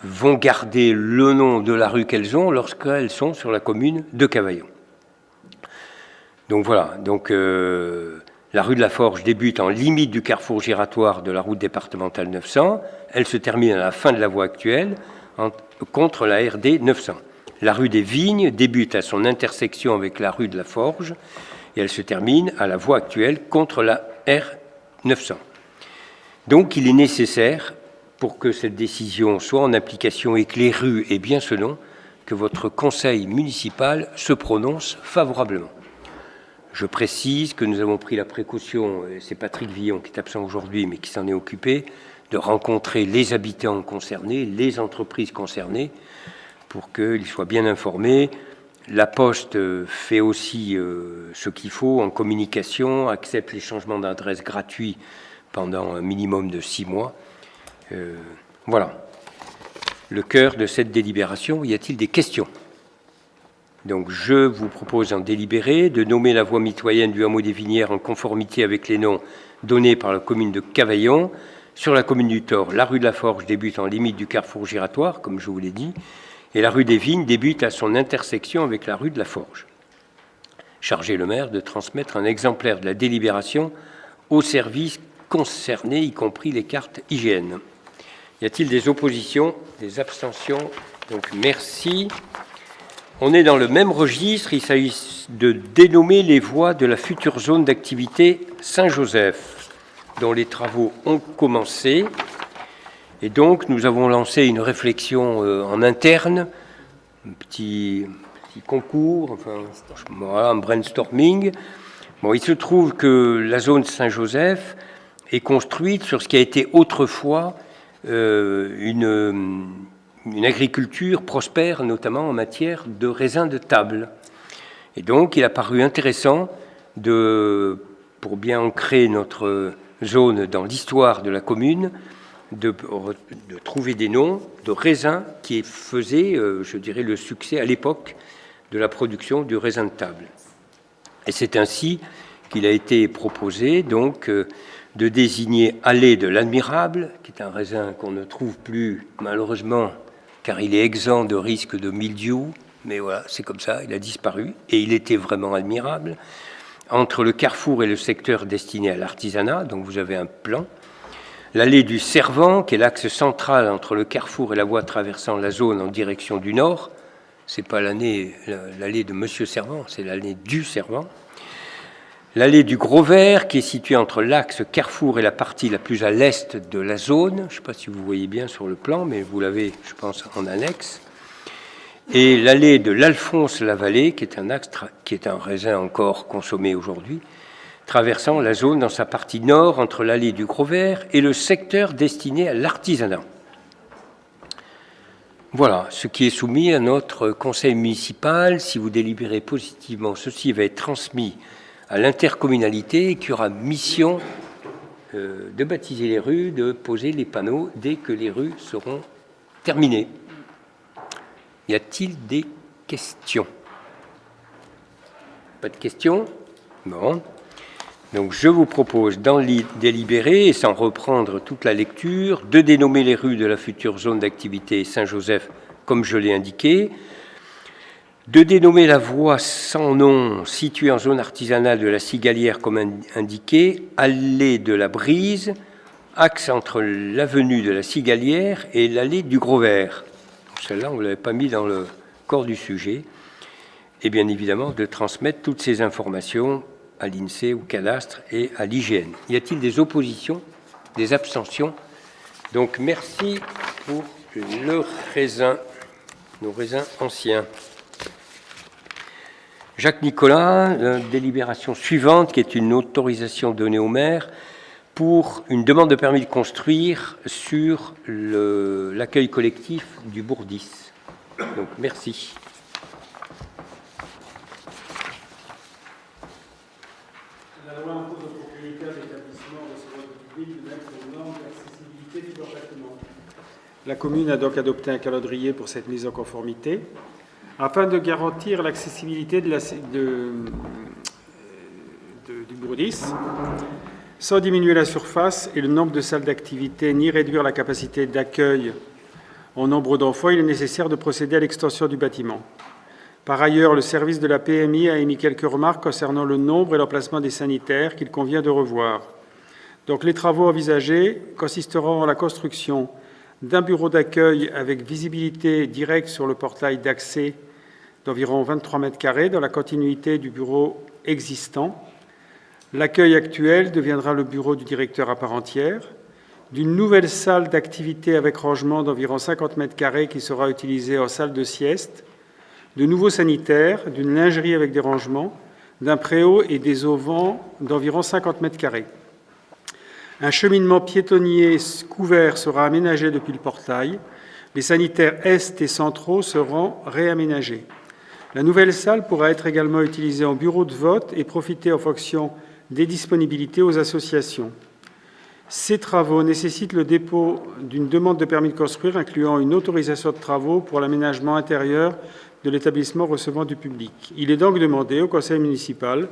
Speaker 1: vont garder le nom de la rue qu'elles ont lorsqu'elles sont sur la commune de Cavaillon. Donc voilà, donc, la rue de la Forge débute en limite du carrefour giratoire de la route départementale 900. Elle se termine à la fin de la voie actuelle contre la RD 900. La rue des Vignes débute à son intersection avec la rue de la Forge et elle se termine à la voie actuelle contre la R 900. Donc il est nécessaire, pour que cette décision soit en application et que les rues aient bien ce nom, que votre conseil municipal se prononce favorablement. Je précise que nous avons pris la précaution, c'est Patrick Villon qui est absent aujourd'hui mais qui s'en est occupé, de rencontrer les habitants concernés, les entreprises concernées, pour qu'ils soient bien informés. La Poste fait aussi ce qu'il faut en communication, accepte les changements d'adresse gratuits pendant un minimum de 6 mois. Voilà. Le cœur de cette délibération, y a-t-il des questions ? Donc je vous propose en délibéré de nommer la voie mitoyenne du hameau des Vinières en conformité avec les noms donnés par la commune de Cavaillon. Sur la commune du Thor, la rue de la Forge débute en limite du carrefour giratoire, comme je vous l'ai dit, et la rue des Vignes débute à son intersection avec la rue de la Forge. Chargez le maire de transmettre un exemplaire de la délibération aux services concernés, y compris les cartes IGN. Y a-t-il des oppositions, des abstentions ? Donc merci. On est dans le même registre, il s'agit de dénommer les voies de la future zone d'activité Saint-Joseph, dont les travaux ont commencé. Et donc, nous avons lancé une réflexion en interne, un petit concours, enfin, voilà, un brainstorming. Bon, il se trouve que la zone Saint-Joseph est construite sur ce qui a été autrefois une agriculture prospère, notamment en matière de raisins de table. Et donc, il a paru intéressant pour bien ancrer notre zone dans l'histoire de la commune, de trouver des noms de raisins qui faisaient, je dirais, le succès à l'époque de la production du raisin de table. Et c'est ainsi qu'il a été proposé donc de désigner Allée de l'Admirable, qui est un raisin qu'on ne trouve plus malheureusement car il est exempt de risque de mildiou, mais voilà, c'est comme ça, il a disparu et il était vraiment admirable. Entre le carrefour et le secteur destiné à l'artisanat, donc vous avez un plan. L'allée du Servant, qui est l'axe central entre le carrefour et la voie traversant la zone en direction du nord. C'est pas l'allée de Monsieur Servant, c'est l'allée du Servant. L'allée du Gros Vert, qui est située entre l'axe carrefour et la partie la plus à l'est de la zone. Je ne sais pas si vous voyez bien sur le plan, mais vous l'avez, je pense, en annexe. et l'allée de l'Alphonse-la-Vallée, qui est un raisin encore consommé aujourd'hui, traversant la zone dans sa partie nord entre l'allée du Gros Vert et le secteur destiné à l'artisanat. Voilà ce qui est soumis à notre conseil municipal. Si vous délibérez positivement, ceci va être transmis à l'intercommunalité qui aura mission de baptiser les rues, de poser les panneaux dès que les rues seront terminées. Y a-t-il des questions? Pas de questions? Bon. Donc je vous propose d'en délibérer, et sans reprendre toute la lecture, de dénommer les rues de la future zone d'activité Saint-Joseph, comme je l'ai indiqué, de dénommer la voie sans nom située en zone artisanale de la Cigalière comme indiqué, allée de la Brise, axe entre l'avenue de la Cigalière et l'allée du Gros Vert. Celle-là, on ne l'avait pas mis dans le corps du sujet. Et bien évidemment, de transmettre toutes ces informations à l'INSEE, au cadastre et à l'IGN. Y a-t-il des oppositions, des abstentions? Donc merci pour le raisin, nos raisins anciens. Jacques Nicolas, la délibération suivante, qui est une autorisation donnée au maire pour une demande de permis de construire sur l'accueil collectif du Bourdis. Donc merci.
Speaker 8: La loi impose aux propriétaires d'établissements recevant du public de mettre aux normes d'accessibilité de leur bâtiment. La commune a donc adopté un calendrier pour cette mise en conformité. Afin de garantir l'accessibilité du Bourdis, sans diminuer la surface et le nombre de salles d'activité, ni réduire la capacité d'accueil en nombre d'enfants, il est nécessaire de procéder à l'extension du bâtiment. Par ailleurs, le service de la PMI a émis quelques remarques concernant le nombre et l'emplacement des sanitaires qu'il convient de revoir. Donc, les travaux envisagés consisteront en la construction d'un bureau d'accueil avec visibilité directe sur le portail d'accès d'environ 23 mètres carrés dans la continuité du bureau existant. L'accueil actuel deviendra le bureau du directeur à part entière, d'une nouvelle salle d'activité avec rangement d'environ 50 mètres carrés qui sera utilisée en salle de sieste, de nouveaux sanitaires, d'une lingerie avec des rangements, d'un préau et des auvents d'environ 50 mètres carrés. Un cheminement piétonnier couvert sera aménagé depuis le portail. Les sanitaires est et centraux seront réaménagés. La nouvelle salle pourra être également utilisée en bureau de vote et profiter en fonction des disponibilités aux associations. Ces travaux nécessitent le dépôt d'une demande de permis de construire incluant une autorisation de travaux pour l'aménagement intérieur de l'établissement recevant du public. Il est donc demandé au conseil municipal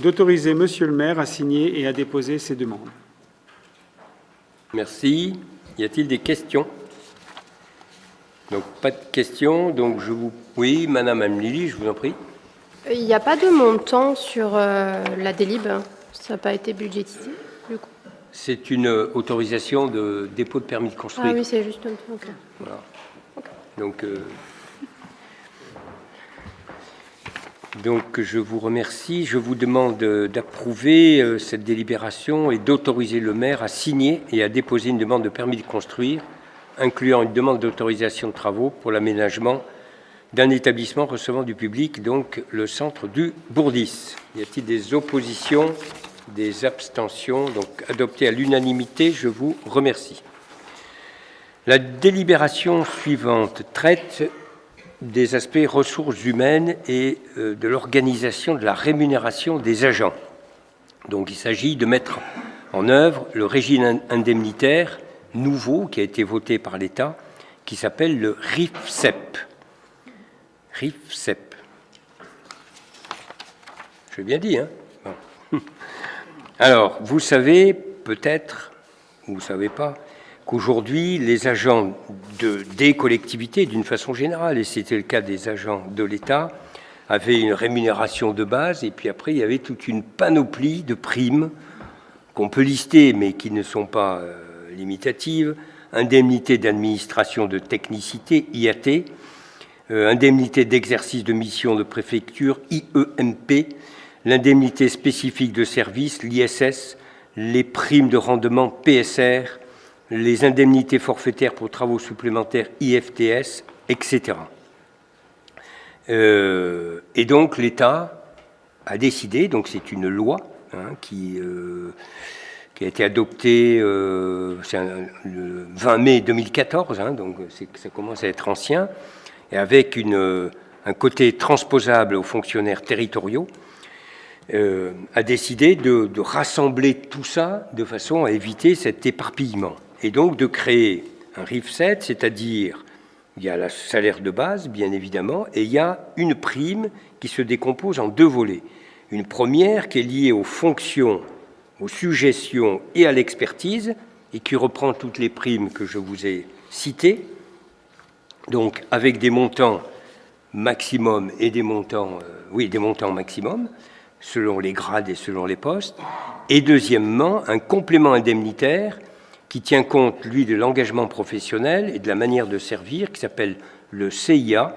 Speaker 8: d'autoriser monsieur le maire à signer et à déposer ces demandes.
Speaker 1: Merci. Y a-t-il des questions? Donc, pas de questions. Donc, Oui, Madame Amnili, je vous en prie.
Speaker 6: Il n'y a pas de montant sur la délib. Ça n'a pas été budgétisé, du coup.
Speaker 1: C'est une autorisation de dépôt de permis de construire.
Speaker 6: Ah oui, c'est juste un peu. Okay.
Speaker 1: Voilà.
Speaker 6: Okay.
Speaker 1: Donc, je vous remercie. Je vous demande d'approuver cette délibération et d'autoriser le maire à signer et à déposer une demande de permis de construire, incluant une demande d'autorisation de travaux pour l'aménagement d'un établissement recevant du public, donc le centre du Bourdis. Y a-t-il des oppositions, des abstentions? Donc, adopté à l'unanimité, je vous remercie. La délibération suivante traite des aspects ressources humaines et de l'organisation de la rémunération des agents. Donc il s'agit de mettre en œuvre le régime indemnitaire nouveau qui a été voté par l'État, qui s'appelle le RIFSEP. RIFSEP. J'ai bien dit, hein? Bon. Alors, vous savez peut-être, ou vous ne savez pas, qu'aujourd'hui, les agents des collectivités, d'une façon générale, et c'était le cas des agents de l'État, avaient une rémunération de base, et puis après, il y avait toute une panoplie de primes qu'on peut lister, mais qui ne sont pas limitatives. Indemnité d'administration de technicité, IAT, indemnité d'exercice de mission de préfecture, IEMP, l'indemnité spécifique de service, l'ISS, les primes de rendement, PSR, les indemnités forfaitaires pour travaux supplémentaires, IFTS, etc. Et donc l'État a décidé, donc c'est une loi qui a été adoptée le 20 mai 2014, donc ça commence à être ancien, et avec un côté transposable aux fonctionnaires territoriaux, a décidé de rassembler tout ça de façon à éviter cet éparpillement. Et donc de créer un RIF7, c'est-à-dire il y a le salaire de base, bien évidemment, et il y a une prime qui se décompose en 2 volets. Une première qui est liée aux fonctions, aux suggestions et à l'expertise, et qui reprend toutes les primes que je vous ai citées, donc avec des montants maximum et des montants maximum, selon les grades et selon les postes. Et deuxièmement, un complément indemnitaire qui tient compte, lui, de l'engagement professionnel et de la manière de servir, qui s'appelle le CIA,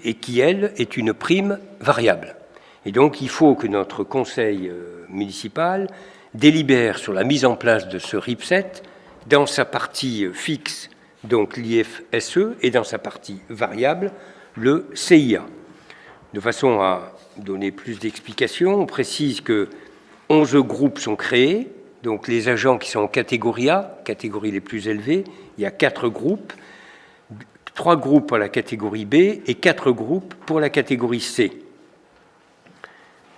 Speaker 1: et qui, elle, est une prime variable. Et donc, il faut que notre conseil municipal délibère sur la mise en place de ce RIP7 dans sa partie fixe, donc l'IFSE, et dans sa partie variable, le CIA. De façon à donner plus d'explications, on précise que 11 groupes sont créés, donc les agents qui sont en catégorie A, catégorie les plus élevées, il y a 4 groupes, 3 groupes pour la catégorie B et 4 groupes pour la catégorie C.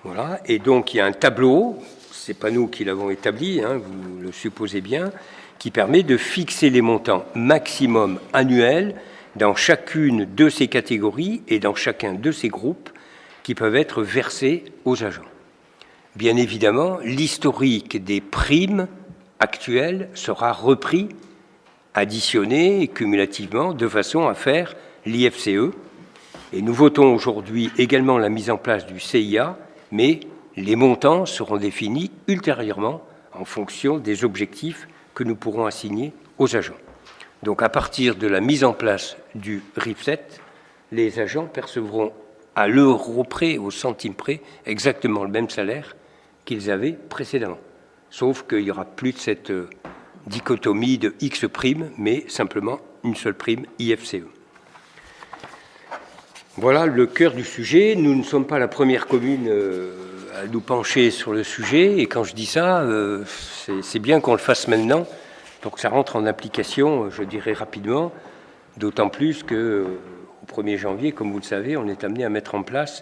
Speaker 1: Voilà, et donc il y a un tableau, ce n'est pas nous qui l'avons établi, vous le supposez bien, qui permet de fixer les montants maximum annuels dans chacune de ces catégories et dans chacun de ces groupes qui peuvent être versés aux agents. Bien évidemment, l'historique des primes actuelles sera repris, additionné et cumulativement de façon à faire l'IFCE. Et nous votons aujourd'hui également la mise en place du CIA, mais les montants seront définis ultérieurement en fonction des objectifs que nous pourrons assigner aux agents. Donc à partir de la mise en place du RIF7, les agents percevront à l'euro près, au centime près, exactement le même salaire qu'ils avaient précédemment. Sauf qu'il n'y aura plus de cette dichotomie de X prime, mais simplement une seule prime IFCE. Voilà le cœur du sujet. Nous ne sommes pas la première commune à nous pencher sur le sujet. Et quand je dis ça, c'est bien qu'on le fasse maintenant, pour que ça rentre en application, je dirais rapidement, d'autant plus que au 1er janvier, comme vous le savez, on est amené à mettre en place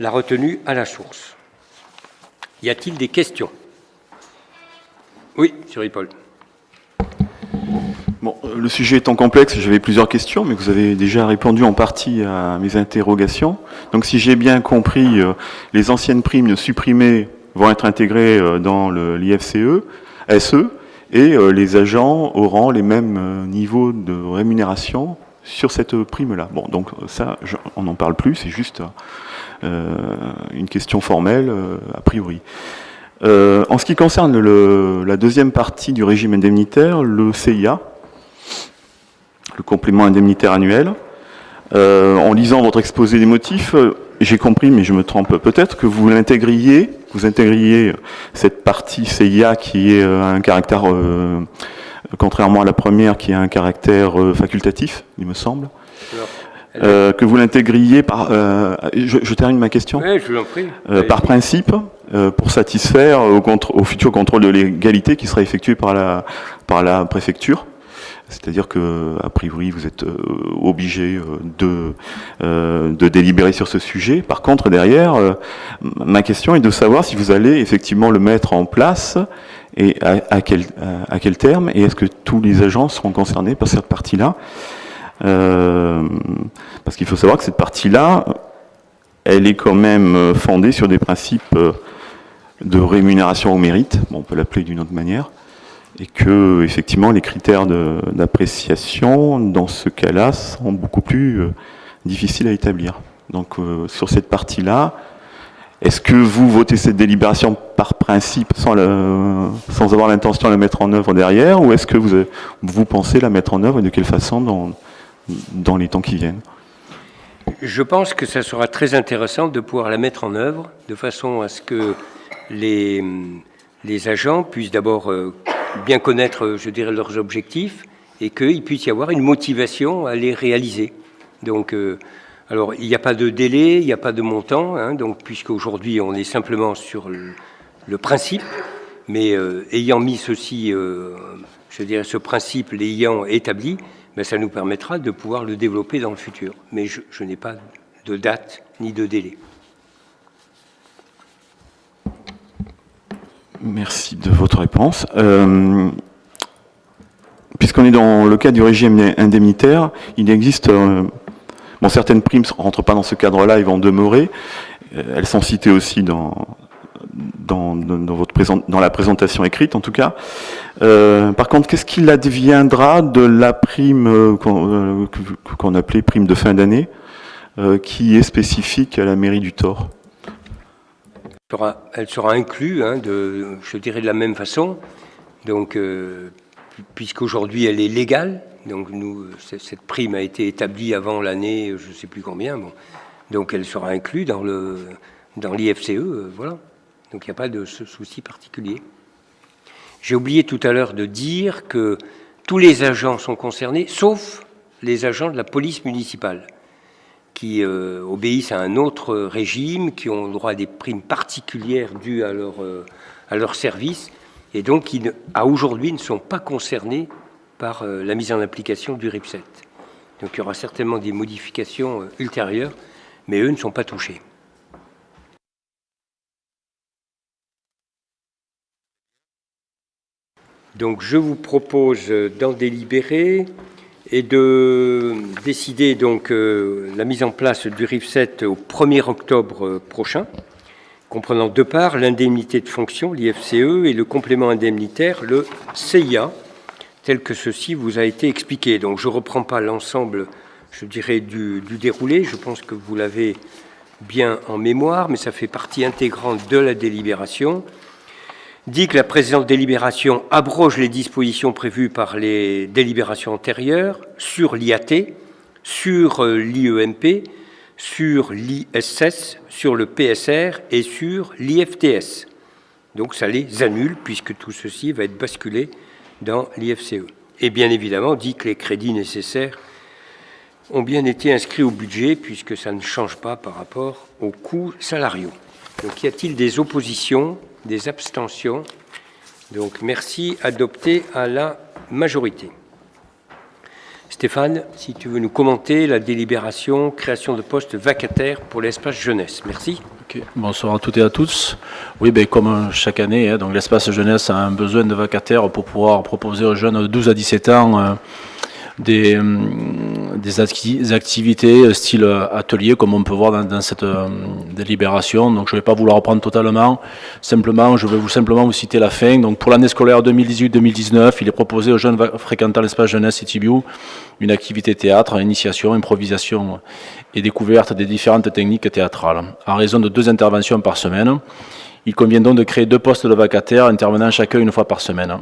Speaker 1: la retenue à la source. Y a-t-il des questions? Oui, sur Paul.
Speaker 7: Bon, le sujet étant complexe, j'avais plusieurs questions, mais vous avez déjà répondu en partie à mes interrogations. Donc si j'ai bien compris, les anciennes primes supprimées vont être intégrées dans l'IFCE, SE, et les agents auront les mêmes niveaux de rémunération sur cette prime-là. Bon, donc ça, on n'en parle plus, c'est juste une question formelle, a priori. En ce qui concerne la deuxième partie du régime indemnitaire, le CIA, le complément indemnitaire annuel, en lisant votre exposé des motifs, j'ai compris, mais je me trompe peut-être, que vous intégriez cette partie CIA qui est un caractère, contrairement à la première, qui a un caractère facultatif, il me semble. Que vous l'intégriez par... je termine ma question.
Speaker 1: Oui, je vous en prie.
Speaker 7: Par principe, pour satisfaire au futur contrôle de légalité qui sera effectué par la préfecture. C'est-à-dire que, a priori, vous êtes obligé de délibérer sur ce sujet. Par contre, derrière, ma question est de savoir si vous allez effectivement le mettre en place et à quel terme, et est-ce que tous les agents seront concernés par cette partie-là. Parce qu'il faut savoir que cette partie-là, elle est quand même fondée sur des principes de rémunération au mérite, bon, on peut l'appeler d'une autre manière, et que effectivement les critères d'appréciation dans ce cas-là sont beaucoup plus difficiles à établir. Donc sur cette partie-là, est-ce que vous votez cette délibération par principe sans avoir l'intention de la mettre en œuvre derrière, ou est-ce que vous pensez la mettre en œuvre et de quelle façon dans les temps qui viennent?
Speaker 1: Je pense que ça sera très intéressant de pouvoir la mettre en œuvre de façon à ce que les agents puissent d'abord bien connaître, je dirais, leurs objectifs et qu'il puisse y avoir une motivation à les réaliser. Donc, Alors, il n'y a pas de délai, il n'y a pas de montant, hein, donc, puisqu'aujourd'hui, on est simplement sur le principe, mais ayant mis ceci, je dirais, ce principe, l'ayant établi, ben, ça nous permettra de pouvoir le développer dans le futur. Mais je n'ai pas de date ni de délai.
Speaker 7: Merci de votre réponse. Puisqu'on est dans le cadre du régime indemnitaire, il existe... bon, certaines primes ne rentrent pas dans ce cadre-là, ils vont demeurer. Elles sont citées aussi dans la présentation écrite, en tout cas. Par contre, qu'est-ce qu'il adviendra de la prime qu'on appelait prime de fin d'année, qui est spécifique à la mairie du Thor?
Speaker 1: Elle sera inclue, hein, je dirais de la même façon, donc, puisqu'aujourd'hui elle est légale, donc cette prime a été établie avant l'année, je ne sais plus combien, bon, donc elle sera inclue dans l'IFCE, voilà, donc il n'y a pas de souci particulier. J'ai oublié tout à l'heure de dire que tous les agents sont concernés, sauf les agents de la police municipale, qui obéissent à un autre régime, qui ont le droit à des primes particulières dues à leur service, et donc qui, à aujourd'hui, ne sont pas concernés par la mise en application du RIP7. Donc il y aura certainement des modifications ultérieures, mais eux ne sont pas touchés. Donc je vous propose d'en délibérer et de décider donc la mise en place du RIP7 au 1er octobre prochain, comprenant deux parts, l'indemnité de fonction, l'IFCE, et le complément indemnitaire, le CIA, tel que ceci vous a été expliqué. Donc je ne reprends pas l'ensemble, je dirais, du déroulé, je pense que vous l'avez bien en mémoire, mais ça fait partie intégrante de la délibération. Dit que la présente délibération abroge les dispositions prévues par les délibérations antérieures sur l'IAT, sur l'IEMP, sur l'ISS, sur le PSR et sur l'IFTS. Donc ça les annule puisque tout ceci va être basculé dans l'IFCE. Et bien évidemment, dit que les crédits nécessaires ont bien été inscrits au budget puisque ça ne change pas par rapport aux coûts salariaux. Donc y a-t-il des oppositions, des abstentions? Donc merci, adopté à la majorité. Stéphane, si tu veux nous commenter la délibération création de postes vacataires pour l'espace jeunesse. Merci.
Speaker 9: Okay. Bonsoir à toutes et à tous. Oui, ben, comme chaque année, donc l'espace jeunesse a un besoin de vacataires pour pouvoir proposer aux jeunes de 12 à 17 ans des activités style atelier, comme on peut voir dans cette délibération. Donc je ne vais pas vous la reprendre totalement. Simplement, je vais vous citer la fin. Donc pour l'année scolaire 2018-2019, il est proposé aux jeunes fréquentant l'espace jeunesse Citibiou une activité théâtre, initiation, improvisation et découverte des différentes techniques théâtrales. À raison de 2 interventions par semaine, il convient donc de créer 2 postes de vacataires intervenant chacun une fois par semaine.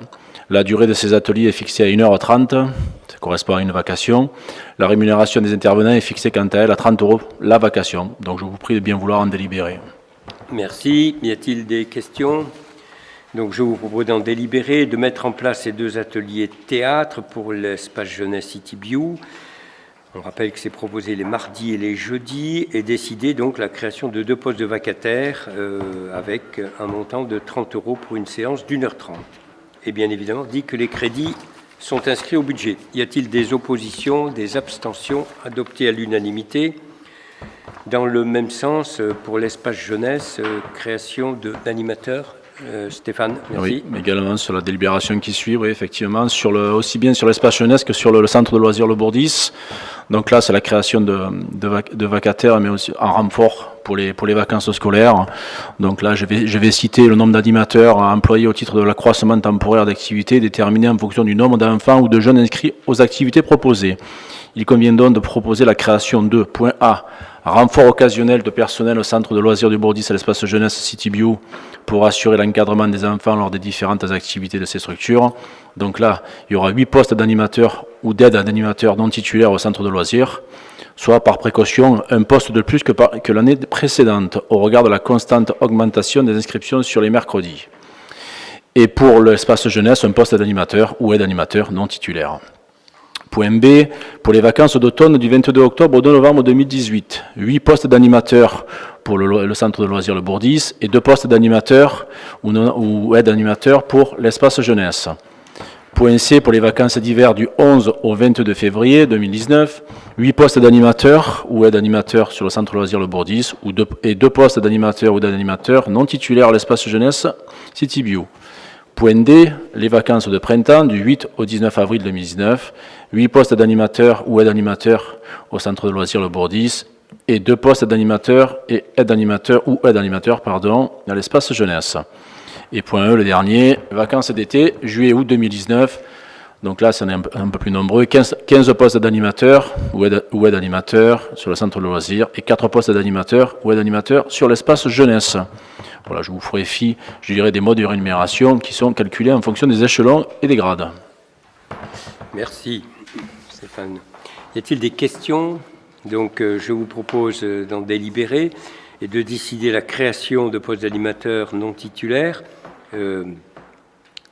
Speaker 9: La durée de ces ateliers est fixée à 1h30, ça correspond à une vacation. La rémunération des intervenants est fixée quant à elle à 30 € la vacation. Donc je vous prie de bien vouloir en délibérer.
Speaker 1: Merci. Y a-t-il des questions? Donc je vous propose d'en délibérer, de mettre en place ces 2 ateliers théâtre pour l'espace jeunesse Citibiou. On rappelle que c'est proposé les mardis et les jeudis, et décider donc la création de 2 postes de vacataires avec un montant de 30 € pour une séance d'1h30. Et bien évidemment, dit que les crédits sont inscrits au budget. Y a-t-il des oppositions, des abstentions adoptées à l'unanimité? Dans le même sens, pour l'espace jeunesse, création d'animateurs. Stéphane, merci.
Speaker 9: Oui, mais également sur la délibération qui suit, oui, effectivement, aussi bien sur l'espace jeunesse que sur le centre de loisirs Le Bourdis. Donc là, c'est la création de vacataires, mais aussi en renfort pour les vacances scolaires. Donc là, je vais citer le nombre d'animateurs employés au titre de l'accroissement temporaire d'activité déterminé en fonction du nombre d'enfants ou de jeunes inscrits aux activités proposées. Il convient donc de proposer la création de, point A, renfort occasionnel de personnel au centre de loisirs du Bourdis à l'espace jeunesse Citibiou pour assurer l'encadrement des enfants lors des différentes activités de ces structures. Donc là, il y aura 8 postes d'animateurs ou d'aide à d'animateurs non titulaires au centre de loisirs, soit par précaution un poste de plus que l'année précédente, au regard de la constante augmentation des inscriptions sur les mercredis. Et pour l'espace jeunesse, un poste d'animateur ou aide animateur non titulaire. Point B, pour les vacances d'automne du 22 octobre au 2 novembre 2018, 8 postes d'animateurs pour le centre de loisirs Le Bourdis et 2 postes d'animateurs ou aide-animateurs pour l'espace jeunesse. Point C, pour les vacances d'hiver du 11 au 22 février 2019, 8 postes d'animateurs ou aide-animateurs sur le centre de loisirs Le Bourdis et 2 postes d'animateurs ou d'aide-animateurs non titulaires à l'espace jeunesse City Bio. Point D, les vacances de printemps du 8 au 19 avril 2019, 8 postes d'animateurs ou aide-animateurs au centre de loisirs Le Bourdis et 2 postes d'animateurs et aide-animateurs à l'espace jeunesse. Et point E, le dernier, vacances d'été, juillet-août 2019. Donc là, ça en est un peu plus nombreux. 15 postes d'animateurs ou aide-animateurs sur le centre de loisirs et 4 postes d'animateurs ou aide-animateurs sur l'espace jeunesse. Voilà, je vous ferai fi, je dirais, des modes de rémunération qui sont calculés en fonction des échelons et des grades.
Speaker 1: Merci, Stéphane. Y a-t-il des questions? Donc, je vous propose d'en délibérer et de décider la création de postes d'animateurs non titulaires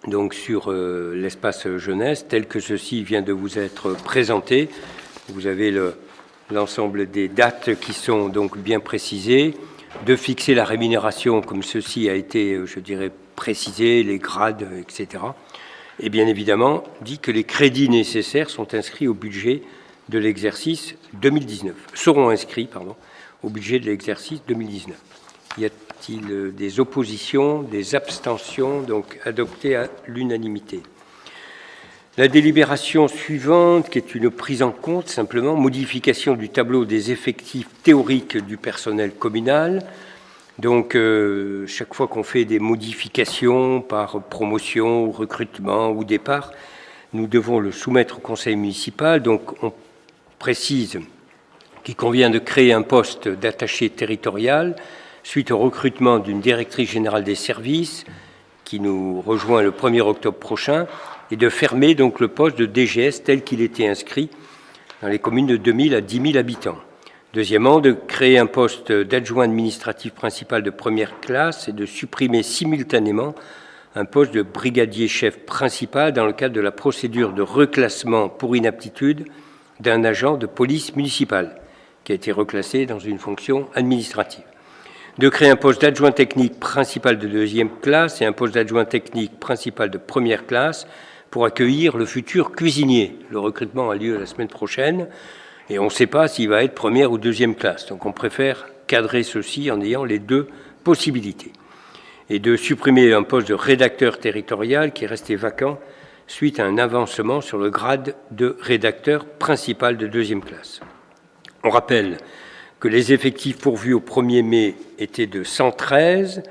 Speaker 1: donc sur l'espace jeunesse, tel que ceci vient de vous être présenté. Vous avez l'ensemble des dates qui sont donc bien précisées, de fixer la rémunération comme ceci a été, je dirais, précisé, les grades, etc. Et bien évidemment, dit que les crédits nécessaires sont inscrits au budget de l'exercice 2019, seront inscrits, pardon, au budget de l'exercice 2019. Y a-t-il des oppositions, des abstentions, donc adoptées à l'unanimité? La délibération suivante, qui est une prise en compte, simplement, modification du tableau des effectifs théoriques du personnel communal. Donc, chaque fois qu'on fait des modifications par promotion, ou recrutement ou départ, nous devons le soumettre au conseil municipal. Donc, on précise qu'il convient de créer un poste d'attaché territorial suite au recrutement d'une directrice générale des services qui nous rejoint le 1er octobre prochain et de fermer donc le poste de DGS tel qu'il était inscrit dans les communes de 2000 à 10 000 habitants. Deuxièmement, de créer un poste d'adjoint administratif principal de première classe et de supprimer simultanément un poste de brigadier chef principal dans le cadre de la procédure de reclassement pour inaptitude d'un agent de police municipale qui a été reclassé dans une fonction administrative. De créer un poste d'adjoint technique principal de deuxième classe et un poste d'adjoint technique principal de première classe pour accueillir le futur cuisinier. Le recrutement a lieu la semaine prochaine et on ne sait pas s'il va être première ou deuxième classe. Donc on préfère cadrer ceci en ayant les deux possibilités. Et de supprimer un poste de rédacteur territorial qui est resté vacant suite à un avancement sur le grade de rédacteur principal de deuxième classe. On rappelle que les effectifs pourvus au 1er mai étaient de 113,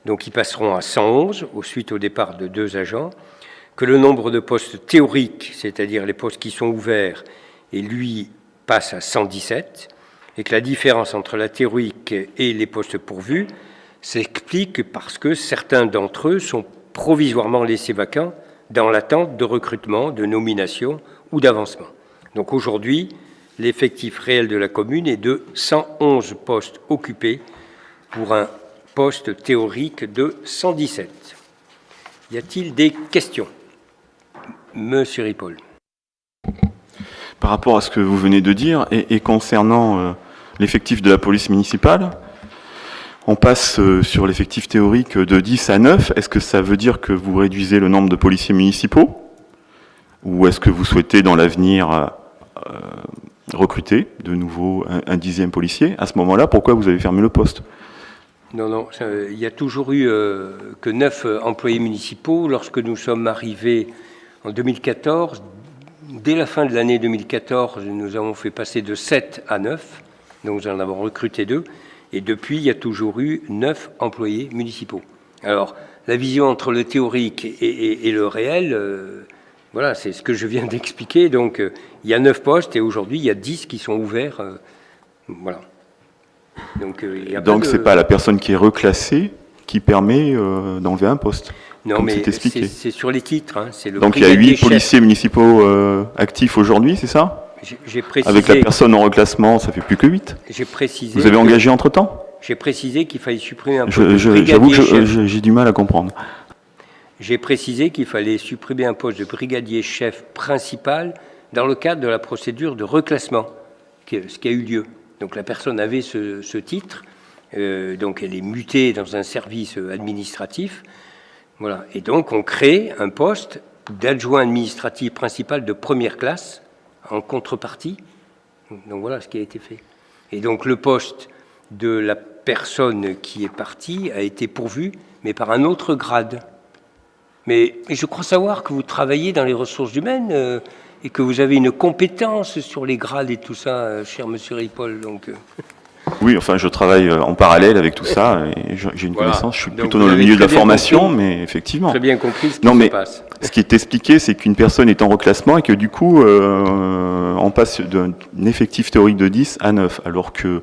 Speaker 1: donc ils passeront à 111 suite au départ de 2 agents, que le nombre de postes théoriques, c'est-à-dire les postes qui sont ouverts, et lui passe à 117, et que la différence entre la théorique et les postes pourvus s'explique parce que certains d'entre eux sont provisoirement laissés vacants dans l'attente de recrutement, de nomination ou d'avancement. Donc aujourd'hui, l'effectif réel de la commune est de 111 postes occupés pour un poste théorique de 117. Y a-t-il des questions? Monsieur Ripoll.
Speaker 7: Par rapport à ce que vous venez de dire et concernant l'effectif de la police municipale, on passe sur l'effectif théorique de 10 à 9. Est-ce que ça veut dire que vous réduisez le nombre de policiers municipaux? Ou est-ce que vous souhaitez dans l'avenir recruter de nouveau un 10e policier? À ce moment-là, pourquoi vous avez fermé le poste?
Speaker 1: Non, il y a toujours eu que 9 employés municipaux. Lorsque nous sommes arrivés en 2014, dès la fin de l'année 2014, nous avons fait passer de 7 à 9, donc nous en avons recruté 2, et depuis, il y a toujours eu 9 employés municipaux. Alors, la vision entre le théorique et le réel, voilà, c'est ce que je viens d'expliquer. Donc, il y a 9 postes et aujourd'hui, il y a 10 qui sont ouverts. Voilà. Donc,
Speaker 7: c'est pas la personne qui est reclassée qui permet d'enlever un poste.
Speaker 1: Non, mais c'est sur les titres. Hein,
Speaker 7: donc il y a 8 policiers municipaux actifs aujourd'hui, c'est ça?
Speaker 1: J'ai précisé.
Speaker 7: Avec la personne en reclassement, ça fait plus que 8.
Speaker 1: J'ai précisé.
Speaker 7: Vous avez engagé entre-temps?
Speaker 1: J'ai précisé qu'il fallait supprimer un poste de brigadier chef.
Speaker 7: J'avoue que j'ai du mal à comprendre.
Speaker 1: J'ai précisé qu'il fallait supprimer un poste de brigadier chef principal dans le cadre de la procédure de reclassement, ce qui a eu lieu. Donc la personne avait ce titre, donc elle est mutée dans un service administratif. Voilà. Et donc on crée un poste d'adjoint administratif principal de première classe en contrepartie. Donc voilà ce qui a été fait. Et donc le poste de la personne qui est partie a été pourvu, mais par un autre grade. Mais je crois savoir que vous travaillez dans les ressources humaines et que vous avez une compétence sur les grades et tout ça, cher monsieur Ripoll. Donc,
Speaker 7: Oui, enfin, je travaille en parallèle avec tout ça et j'ai une
Speaker 1: Voilà.
Speaker 7: connaissance. Je suis
Speaker 1: Donc,
Speaker 7: plutôt
Speaker 1: vous
Speaker 7: dans le
Speaker 1: avez
Speaker 7: milieu de la
Speaker 1: très bien
Speaker 7: formation,
Speaker 1: compris.
Speaker 7: mais effectivement.
Speaker 1: très bien compris ce qui
Speaker 7: Non,
Speaker 1: se
Speaker 7: mais
Speaker 1: passe.
Speaker 7: ce qui est expliqué, c'est qu'une personne est en reclassement et que du coup, on passe d'un effectif théorique de 10 à 9, alors que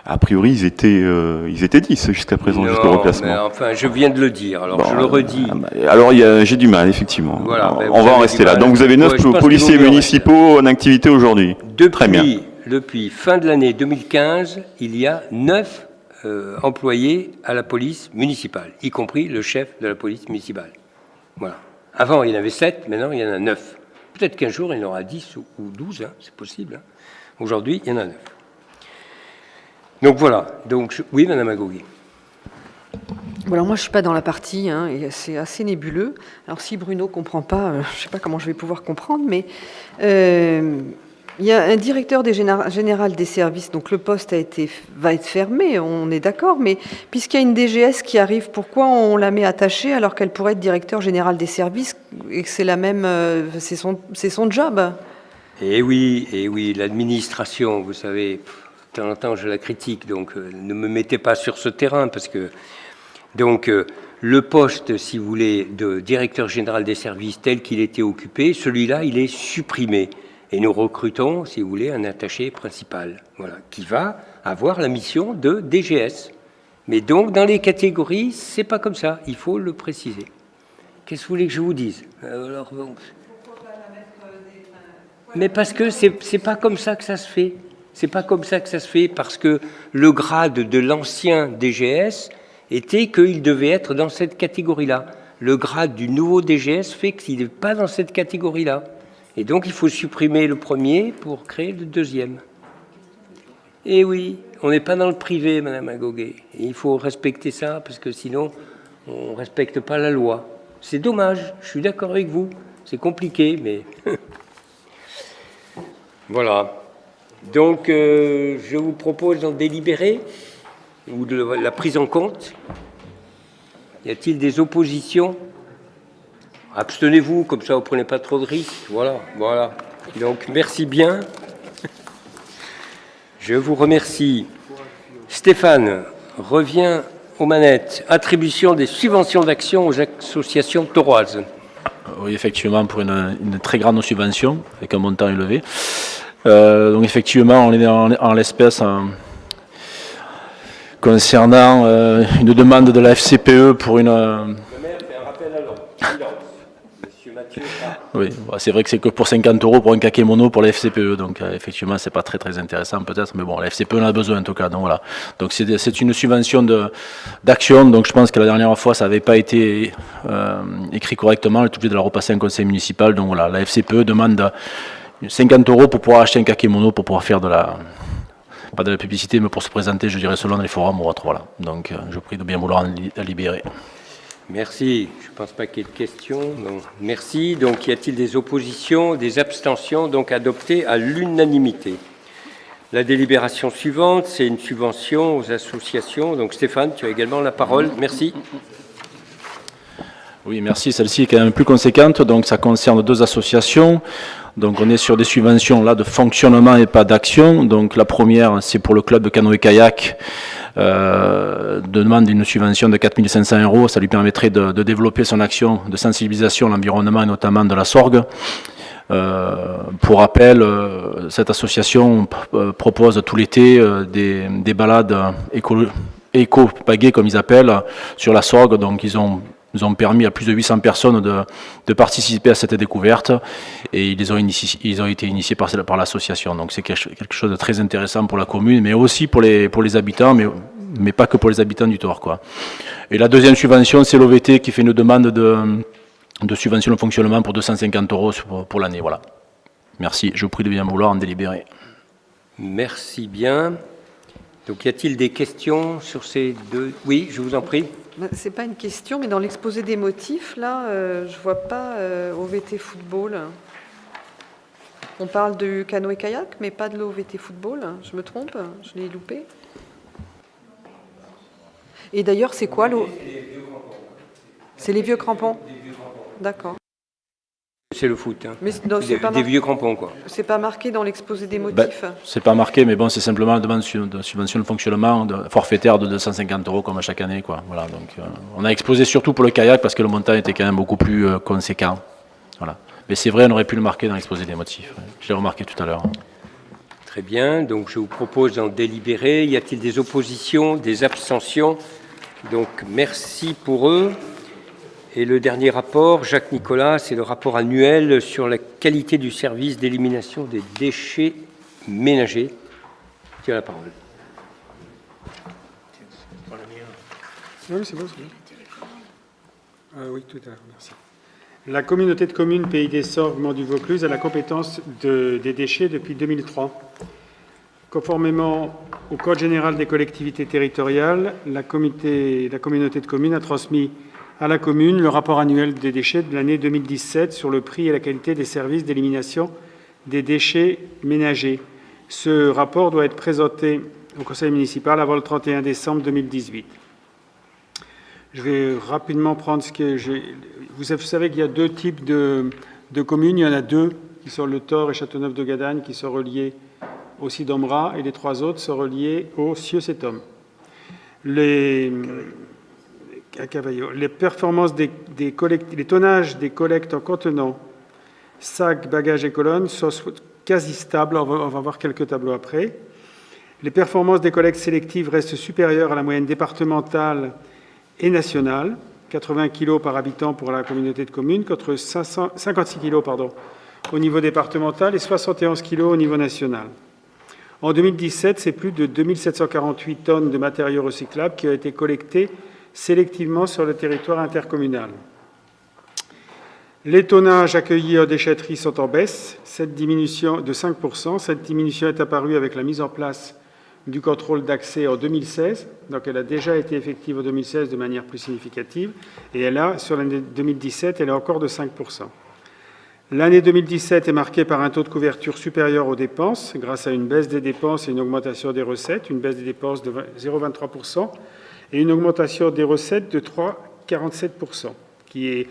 Speaker 7: a priori, ils étaient 10 jusqu'à présent, jusqu'au
Speaker 1: Non,
Speaker 7: reclassement.
Speaker 1: mais enfin, je viens de le dire, alors
Speaker 7: Bon,
Speaker 1: je le redis.
Speaker 7: Alors, j'ai du mal, effectivement.
Speaker 1: Voilà, ben,
Speaker 7: On
Speaker 1: vous
Speaker 7: va en
Speaker 1: avez
Speaker 7: rester
Speaker 1: du
Speaker 7: là.
Speaker 1: mal.
Speaker 7: Donc, vous avez 9
Speaker 1: Ouais, je pense que
Speaker 7: policiers
Speaker 1: vous mieux
Speaker 7: municipaux en activité aujourd'hui. Très bien.
Speaker 1: Depuis fin de l'année 2015, il y a 9 employés à la police municipale, y compris le chef de la police municipale. Voilà. Avant, il y en avait 7, maintenant, il y en a 9. Peut-être qu'un jour, il y en aura 10 ou 12, hein, c'est possible. Hein. Aujourd'hui, il y en a 9. Donc voilà. Donc, oui, Madame Agogui.
Speaker 3: Voilà, moi je suis pas dans la partie, hein, et c'est assez nébuleux. Alors si Bruno comprend pas, je sais pas comment je vais pouvoir comprendre, mais il y a un directeur général des services, donc le poste va être fermé, on est d'accord, mais puisqu'il y a une DGS qui arrive, pourquoi on la met attachée alors qu'elle pourrait être directeur général des services et que c'est la même, c'est son job?
Speaker 1: Eh oui, l'administration, vous savez, de temps en temps je la critique, donc ne me mettez pas sur ce terrain parce que donc le poste, si vous voulez, de directeur général des services tel qu'il était occupé, celui-là, il est supprimé. Et nous recrutons, si vous voulez, un attaché principal, voilà, qui va avoir la mission de DGS. Mais donc, dans les catégories, c'est pas comme ça, il faut le préciser. Qu'est-ce que vous voulez que je vous dise? Alors, bon. Mais parce que c'est pas comme ça que ça se fait. C'est pas comme ça que ça se fait, parce que le grade de l'ancien DGS était qu'il devait être dans cette catégorie-là. Le grade du nouveau DGS fait qu'il n'est pas dans cette catégorie-là. Et donc, il faut supprimer le premier pour créer le deuxième. Et oui, on n'est pas dans le privé, Madame Agogui. Il faut respecter ça, parce que sinon, on ne respecte pas la loi. C'est dommage, je suis d'accord avec vous. C'est compliqué, mais... Voilà. Donc, je vous propose d'en délibérer, ou de la prise en compte. Y a-t-il des oppositions? Abstenez-vous, comme ça vous ne prenez pas trop de risques. Voilà. Donc, merci bien. Je vous remercie. Stéphane revient aux manettes. Attribution des subventions d'action aux associations tauroises.
Speaker 9: Oui, effectivement, pour une très grande subvention, avec un montant élevé. Donc, effectivement, on est en l'espèce concernant une demande de la FCPE pour une...
Speaker 1: Le maire fait un rappel à l'ordre. Monsieur Mathieu.
Speaker 9: Oui, c'est vrai que c'est que pour 50 € pour un kakémono pour la FCPE, donc effectivement c'est pas très intéressant peut-être, mais bon, la FCPE en a besoin en tout cas, donc voilà. Donc c'est une subvention d'action, donc je pense que la dernière fois ça n'avait pas été écrit correctement, on est obligé de la repasser en conseil municipal, donc voilà, la FCPE demande 50 € pour pouvoir acheter un kakémono, pour pouvoir faire pas de la publicité, mais pour se présenter, je dirais, selon les forums ou autre, voilà. Donc je prie de bien vouloir en libérer.
Speaker 1: Merci. Je ne pense pas qu'il y ait de questions. Non. Merci. Donc, y a-t-il des oppositions, des abstentions? Donc, adopté à l'unanimité. La délibération suivante, c'est une subvention aux associations. Donc, Stéphane, tu as également la parole. Merci.
Speaker 9: Oui, merci. Celle-ci est quand même plus conséquente. Donc, ça concerne 2 associations. Donc, on est sur des subventions là de fonctionnement et pas d'action. Donc, la première, c'est pour le club de canoë-kayak. Demande une subvention de 4 500 €. Ça lui permettrait de développer son action de sensibilisation à l'environnement et notamment de la Sorgue. Pour rappel, cette association propose tout l'été des balades éco-pagaies, comme ils appellent, sur la Sorgue. Donc, ils ont permis à plus de 800 personnes de participer à cette découverte et ils ont été initiés par l'association. Donc c'est quelque chose de très intéressant pour la commune, mais aussi pour les habitants, mais pas que pour les habitants du Thor, quoi. Et la deuxième subvention, c'est l'OVT qui fait une demande de subvention de fonctionnement pour 250 € pour l'année. Voilà. Merci, je vous prie de bien vouloir en délibérer.
Speaker 1: Merci bien. Donc, y a-t-il des questions sur ces deux? Oui, je vous en prie.
Speaker 3: C'est pas une question, mais dans l'exposé des motifs, là, je vois pas OVT football. On parle du canoë-kayak, mais pas de l'OVT football. Je me trompe? Je l'ai loupé. Et d'ailleurs, c'est quoi l'eau? C'est les vieux crampons. D'accord.
Speaker 1: C'est le foot. Hein.
Speaker 3: Mais non, c'est pas
Speaker 1: Des vieux crampons, quoi.
Speaker 3: C'est pas marqué dans l'exposé des motifs.
Speaker 9: C'est pas marqué, mais bon, c'est simplement la demande de subvention de fonctionnement forfaitaire de 250 € comme à chaque année, quoi. Voilà, donc on a exposé surtout pour le kayak parce que le montant était quand même beaucoup plus conséquent. Voilà. Mais c'est vrai, on aurait pu le marquer dans l'exposé des motifs. Ouais. Je l'ai remarqué tout à l'heure.
Speaker 1: Très bien, donc je vous propose d'en délibérer. Y a-t-il des oppositions, des abstentions? Donc merci pour eux. Et le dernier rapport, Jacques Nicolas, c'est le rapport annuel sur la qualité du service d'élimination des déchets ménagers. Tu as la parole.
Speaker 8: Oui, c'est bon, c'est bon. Oui, tout à l'heure, merci. La communauté de communes Pays d'Essor, Mans du Vaucluse a la compétence des déchets depuis 2003. Conformément au Code général des collectivités territoriales, la communauté de communes a transmis à la commune le rapport annuel des déchets de l'année 2017 sur le prix et la qualité des services d'élimination des déchets ménagers. Ce rapport doit être présenté au conseil municipal avant le 31 décembre 2018. Je vais rapidement prendre ce que j'ai. Vous savez qu'il y a deux types de communes. Il y en a deux qui sont Le Thor et Châteauneuf-de-Gadagne qui sont reliés au Sidomra et les trois autres sont reliés au Cieux-Setom. Les performances les tonnages des collectes en contenant sacs, bagages et colonnes sont quasi stables. On va voir quelques tableaux après. Les performances des collectes sélectives restent supérieures à la moyenne départementale et nationale, 80 kg par habitant pour la communauté de communes, contre 56 kg au niveau départemental et 71 kg au niveau national. En 2017, c'est plus de 2748 tonnes de matériaux recyclables qui ont été collectés sélectivement sur le territoire intercommunal. Les tonnages accueillis en déchetterie sont en baisse, cette diminution de 5%. Cette diminution est apparue avec la mise en place du contrôle d'accès en 2016. Donc elle a déjà été effective en 2016 de manière plus significative. Et elle a, sur l'année 2017, elle est encore de 5%. L'année 2017 est marquée par un taux de couverture supérieur aux dépenses, grâce à une baisse des dépenses et une augmentation des recettes, une baisse des dépenses de 0,23% et une augmentation des recettes de 3,47%, qui est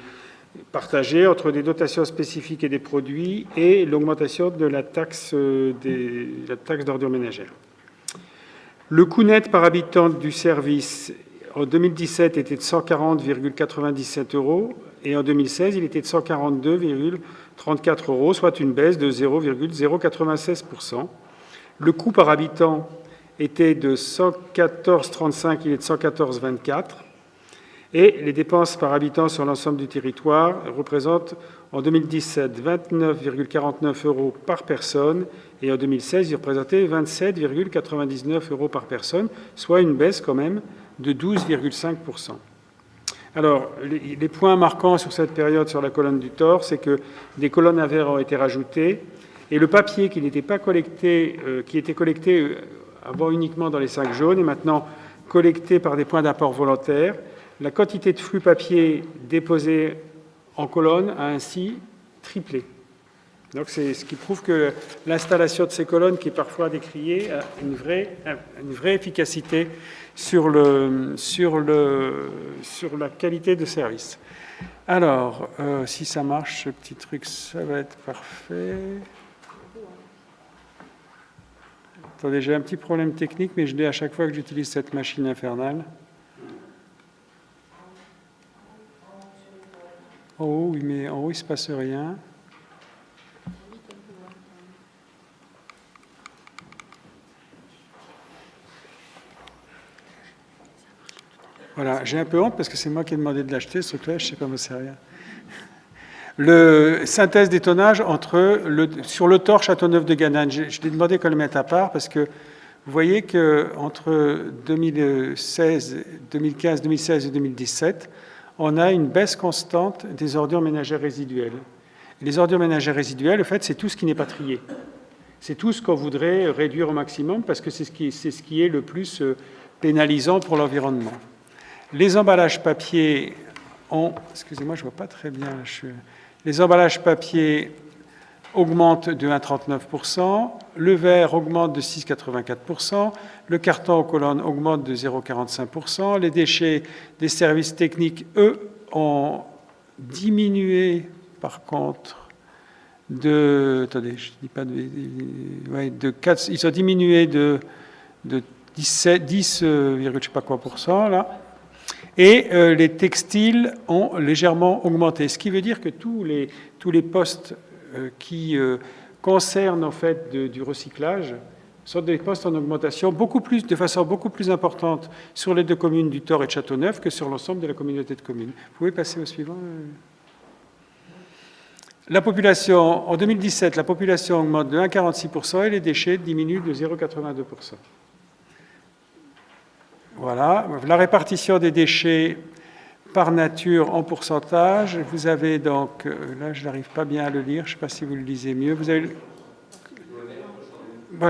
Speaker 8: partagée entre des dotations spécifiques et des produits et l'augmentation de la taxe d'ordures ménagères. Le coût net par habitant du service en 2017 était de 140,97 € et en 2016, il était de 142,34 €, soit une baisse de 0,096%. Le coût par habitant était de 114,35, il est de 114,24. Et les dépenses par habitant sur l'ensemble du territoire représentent en 2017 29,49 € par personne et en 2016, ils représentaient 27,99 € par personne, soit une baisse quand même de 12,5%. Alors, les points marquants sur cette période sur la colonne du Thor, c'est que des colonnes à verre ont été rajoutées et le papier qui n'était pas collecté, qui était collecté avant uniquement dans les sacs jaunes, est maintenant collecté par des points d'apport volontaires. La quantité de flux papier déposé en colonne a ainsi triplé. Donc c'est ce qui prouve que l'installation de ces colonnes, qui est parfois décriée, a une vraie efficacité sur la qualité de service. Alors, si ça marche, ce petit truc, ça va être parfait. Attendez, j'ai un petit problème technique, mais je l'ai à chaque fois que j'utilise cette machine infernale. En haut, oui, mais en haut, il ne se passe rien. Voilà, j'ai un peu honte parce que c'est moi qui ai demandé de l'acheter, ce truc-là, je ne sais pas, moi, c'est rien. Le synthèse des tonnages sur le Thor Châteauneuf-de-Gadagne, je l'ai demandé qu'on le mette à part parce que vous voyez qu'entre 2015, 2016 et 2017, on a une baisse constante des ordures ménagères résiduelles. Les ordures ménagères résiduelles, en fait, c'est tout ce qui n'est pas trié. C'est tout ce qu'on voudrait réduire au maximum parce que c'est ce qui est le plus pénalisant pour l'environnement. Les emballages papier ont... Excusez-moi, je ne vois pas très bien. Les emballages papier augmentent de 1,39%, le verre augmente de 6,84%, le carton aux colonnes augmente de 0,45%, les déchets des services techniques, eux, ont diminué, par contre, attendez, je dis pas de 4, ils ont diminué de 10, je sais pas quoi %, là. Et les textiles ont légèrement augmenté, ce qui veut dire que tous les postes qui concernent en fait du recyclage sont des postes en augmentation de façon beaucoup plus importante sur les deux communes du Thor et de Châteauneuf que sur l'ensemble de la communauté de communes. Vous pouvez passer au suivant. La population, en 2017, la population augmente de 1,46% et les déchets diminuent de 0,82%. Voilà, la répartition des déchets par nature en pourcentage. Vous avez donc, là je n'arrive pas bien à le lire, je ne sais pas si vous le lisez mieux. Vous avez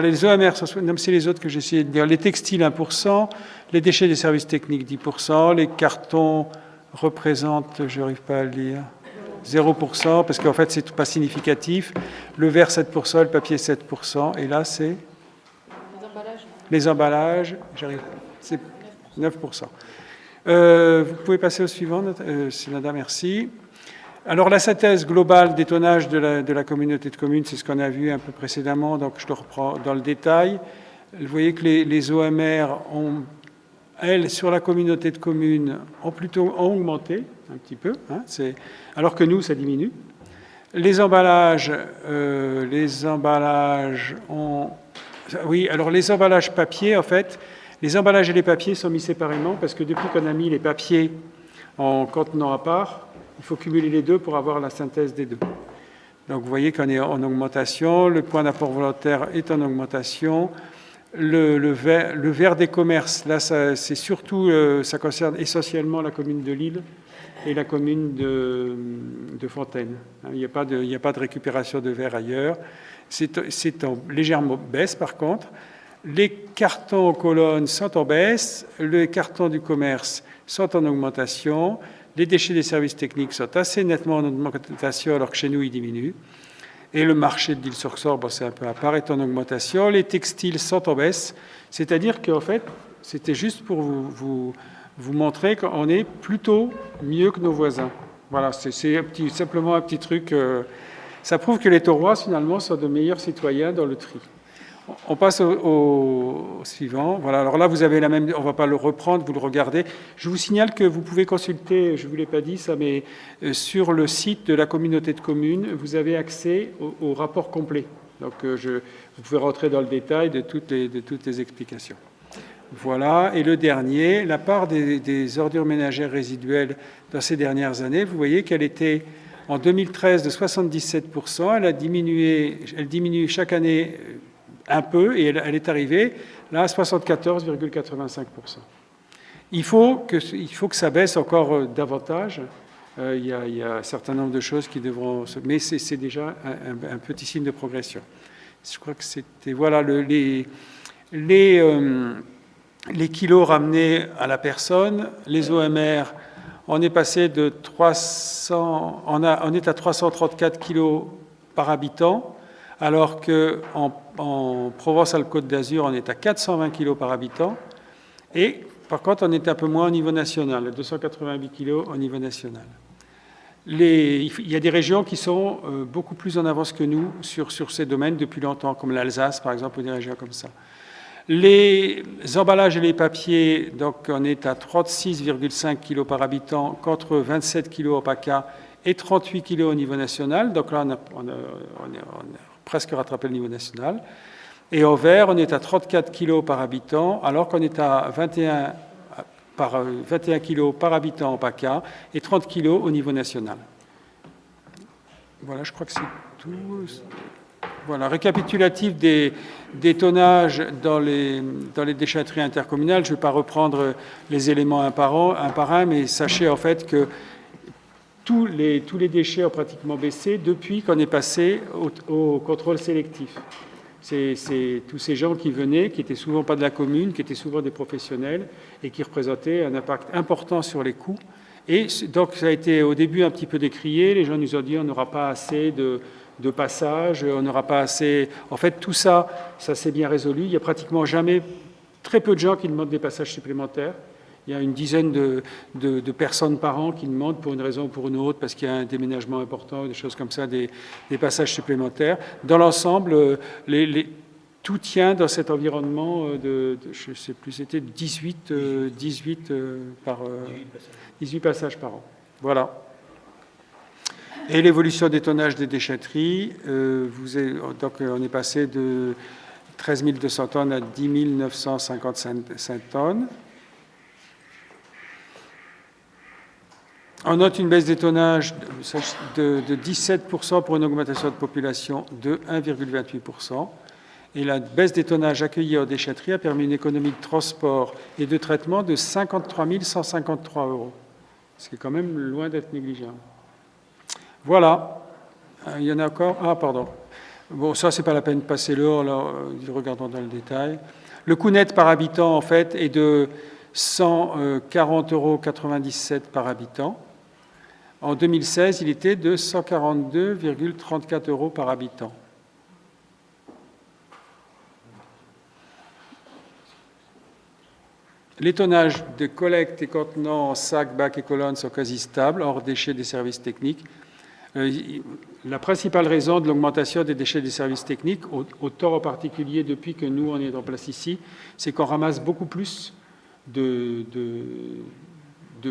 Speaker 8: les OMR, c'est les autres que j'ai essayé de dire. Les textiles 1%, les déchets des services techniques 10%, les cartons représentent, je n'arrive pas à le lire, 0%, parce qu'en fait c'est pas significatif. Le verre 7%, le papier 7%, et là c'est les emballages, c'est 9%. Vous pouvez passer au suivant, Nada, merci. Alors la synthèse globale des tonnages de la communauté de communes, c'est ce qu'on a vu un peu précédemment, donc je le reprends dans le détail. Vous voyez que les OMR, elles, sur la communauté de communes, ont augmenté un petit peu, hein, alors que nous, ça diminue. Les emballages ont... Oui, alors les emballages papier, en fait, les emballages et les papiers sont mis séparément parce que depuis qu'on a mis les papiers en contenant à part, il faut cumuler les deux pour avoir la synthèse des deux. Donc vous voyez qu'on est en augmentation, le point d'apport volontaire est en augmentation, le verre des commerces, là c'est surtout, ça concerne essentiellement la commune de Lille et la commune de Fontaine. Il n'y a pas de récupération de verre ailleurs. C'est en légère baisse par contre. Les cartons aux colonnes sont en baisse, les cartons du commerce sont en augmentation, les déchets des services techniques sont assez nettement en augmentation alors que chez nous ils diminuent. Et le marché de l'Île-sur-Sorgue, c'est un peu à part, est en augmentation. Les textiles sont en baisse, c'est-à-dire qu'en fait, c'était juste pour vous montrer qu'on est plutôt mieux que nos voisins. Voilà, c'est simplement un petit truc. Ça prouve que les Taurois, finalement, sont de meilleurs citoyens dans le tri. On passe au suivant. Voilà, alors là, vous avez la même... On ne va pas le reprendre, vous le regardez. Je vous signale que vous pouvez consulter, je ne vous l'ai pas dit ça, mais sur le site de la communauté de communes, vous avez accès au rapport complet. Donc, vous pouvez rentrer dans le détail de toutes les explications. Voilà, et le dernier, la part des ordures ménagères résiduelles dans ces dernières années, vous voyez qu'elle était en 2013 de 77%, elle diminue chaque année un peu, et elle est arrivée là à 74,85%. Il faut que ça baisse encore davantage. Il y a un certain nombre de choses qui devront... Mais c'est déjà un petit signe de progression. Je crois que c'était... Voilà, les kilos ramenés à la personne, les OMR, on est passé de 300... On est à 334 kilos par habitant, alors qu'en Provence-Alpes-Côte d'Azur, on est à 420 kg par habitant. Et par contre, on est un peu moins au niveau national, 288 kg au niveau national. Il y a des régions qui sont beaucoup plus en avance que nous sur ces domaines depuis longtemps, comme l'Alsace, par exemple, ou des régions comme ça. Les emballages et les papiers, donc on est à 36,5 kg par habitant contre 27 kg au PACA et 38 kg au niveau national. Donc là, on a presque rattrapé le niveau national. Et au verre, on est à 34 kg par habitant, alors qu'on est à 21 kg par habitant au PACA et 30 kg au niveau national. Voilà, je crois que c'est tout. Voilà, récapitulatif des tonnages dans les déchetteries intercommunales. Je ne vais pas reprendre les éléments un par un, mais sachez en fait que tous les déchets ont pratiquement baissé depuis qu'on est passé au contrôle sélectif. C'est tous ces gens qui venaient, qui n'étaient souvent pas de la commune, qui étaient souvent des professionnels et qui représentaient un impact important sur les coûts. Et donc ça a été au début un petit peu décrié, les gens nous ont dit on n'aura pas assez de passages, on n'aura pas assez... En fait, tout ça, ça s'est bien résolu. Il y a pratiquement jamais, très peu de gens qui demandent des passages supplémentaires. Il y a une dizaine de personnes par an qui demandent pour une raison ou pour une autre, parce qu'il y a un déménagement important, des choses comme ça, des passages supplémentaires. Dans l'ensemble, tout tient dans cet environnement je ne sais plus, c'était 18 passages par an. Voilà. Et l'évolution des tonnages des déchetteries, donc on est passé de 13 200 tonnes à 10 955 tonnes. On note une baisse des tonnages de 17% pour une augmentation de population de 1,28%. Et la baisse des tonnages accueillis en déchetterie a permis une économie de transport et de traitement de 53 153 €. Ce qui est quand même loin d'être négligeable. Voilà. Il y en a encore. Ah, pardon. Bon, ça, c'est pas la peine de passer là. Regardons dans le détail. Le coût net par habitant, en fait, est de 140,97 € par habitant. En 2016, il était de 142,34 € par habitant. Les tonnages de collecte et contenants en sacs, bacs et colonnes sont quasi stables, hors déchets des services techniques. La principale raison de l'augmentation des déchets des services techniques, au tort en particulier depuis que nous, on est en place ici, c'est qu'on ramasse beaucoup plus de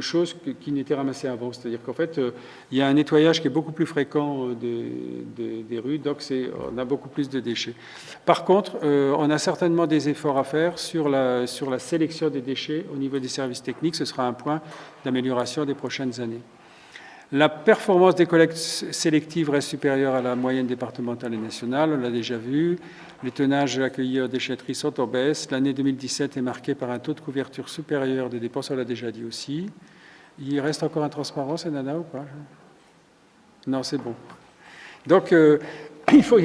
Speaker 8: choses qui n'étaient ramassées avant. C'est-à-dire qu'en fait, il y a un nettoyage qui est beaucoup plus fréquent des rues, donc on a beaucoup plus de déchets. Par contre, on a certainement des efforts à faire sur la sélection des déchets au niveau des services techniques. Ce sera un point d'amélioration des prochaines années. La performance des collectes sélectives reste supérieure à la moyenne départementale et nationale, on l'a déjà vu. Les tonnages accueillis en déchetterie sont en baisse. L'année 2017 est marquée par un taux de couverture supérieur des dépenses, on l'a déjà dit aussi. Il reste encore un transparent, c'est Nana ou pas? Non, c'est bon. Donc, il faut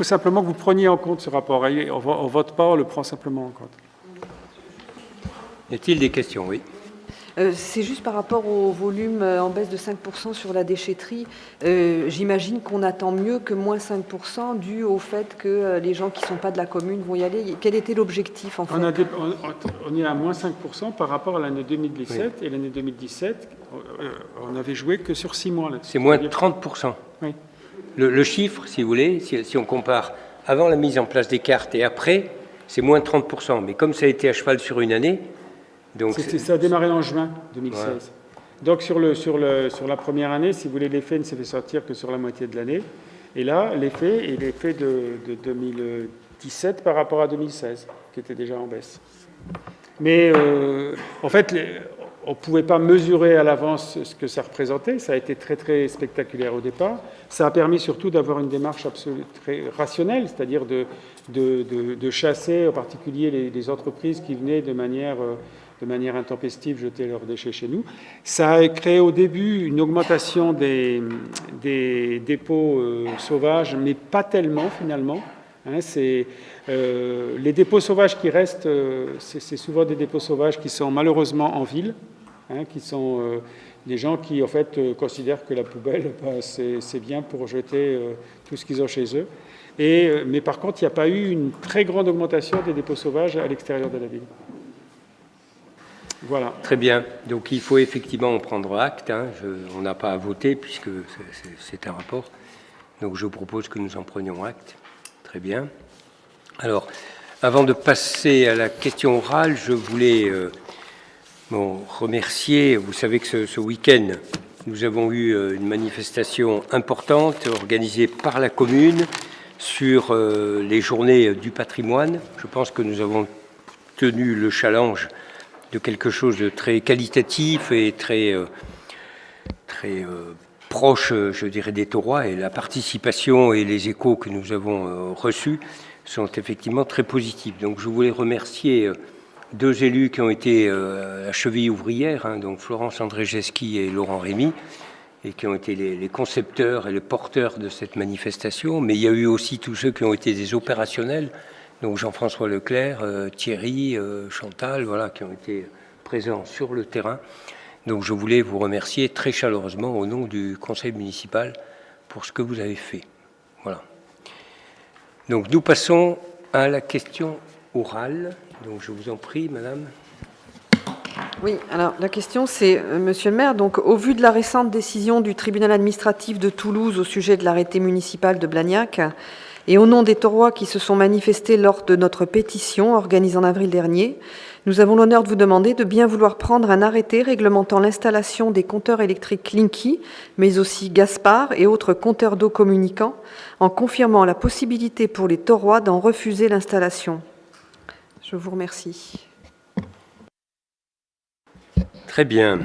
Speaker 8: simplement que vous preniez en compte ce rapport. On ne vote pas, on le prend simplement en compte.
Speaker 1: Y a-t-il des questions? Oui.
Speaker 3: C'est juste par rapport au volume en baisse de 5% sur la déchetterie. J'imagine qu'on attend mieux que moins 5% dû au fait que les gens qui ne sont pas de la commune vont y aller. Quel était l'objectif en fait?
Speaker 8: On est à moins 5% par rapport à l'année 2017. Oui. Et l'année 2017, on n'avait joué que sur 6 mois.
Speaker 1: C'est moins 30%.
Speaker 8: Oui.
Speaker 1: Le chiffre, si vous voulez, si on compare avant la mise en place des cartes et après, c'est moins 30%. Mais comme ça a été à cheval sur une année... Donc
Speaker 8: ça a démarré en juin 2016. Ouais. Donc sur la première année, si vous voulez, l'effet ne s'est fait sortir que sur la moitié de l'année. Et là, l'effet est l'effet de 2017 par rapport à 2016, qui était déjà en baisse. Mais en fait, on ne pouvait pas mesurer à l'avance ce que ça représentait. Ça a été très, très spectaculaire au départ. Ça a permis surtout d'avoir une démarche absolument très rationnelle, c'est-à-dire de chasser en particulier les entreprises qui venaient de manière intempestive jeter leurs déchets chez nous. Ça a créé au début une augmentation des dépôts sauvages, mais pas tellement finalement. Les dépôts sauvages qui restent, c'est souvent des dépôts sauvages qui sont malheureusement en ville, qui sont des gens qui en fait considèrent que la poubelle, c'est bien pour jeter tout ce qu'ils ont chez eux. Mais par contre, il n'y a pas eu une très grande augmentation des dépôts sauvages à l'extérieur de la ville. Voilà.
Speaker 1: Très bien. Donc il faut effectivement en prendre acte. On n'a pas à voter puisque c'est un rapport. Donc je propose que nous en prenions acte. Très bien. Alors, avant de passer à la question orale, je voulais remercier. Vous savez que ce week-end, nous avons eu une manifestation importante organisée par la commune sur les journées du patrimoine. Je pense que nous avons tenu le challenge de quelque chose de très qualitatif et très proche, je dirais, des Taurois. Et la participation et les échos que nous avons reçus sont effectivement très positifs. Donc je voulais remercier deux élus qui ont été à cheville ouvrière, donc Florence Andrzejewski et Laurent Rémy, et qui ont été les concepteurs et les porteurs de cette manifestation, mais il y a eu aussi tous ceux qui ont été des opérationnels, donc Jean-François Leclerc, Thierry, Chantal, voilà, qui ont été présents sur le terrain. Donc je voulais vous remercier très chaleureusement au nom du conseil municipal pour ce que vous avez fait. Voilà. Donc nous passons à la question orale. Donc je vous en prie, madame.
Speaker 3: Oui, alors la question c'est, monsieur le maire, donc au vu de la récente décision du tribunal administratif de Toulouse au sujet de l'arrêté municipal de Blagnac, et au nom des Taurois qui se sont manifestés lors de notre pétition organisée en avril dernier, nous avons l'honneur de vous demander de bien vouloir prendre un arrêté réglementant l'installation des compteurs électriques Linky, mais aussi Gaspard et autres compteurs d'eau communicants, en confirmant la possibilité pour les Taurois d'en refuser l'installation. Je vous remercie.
Speaker 1: Très bien.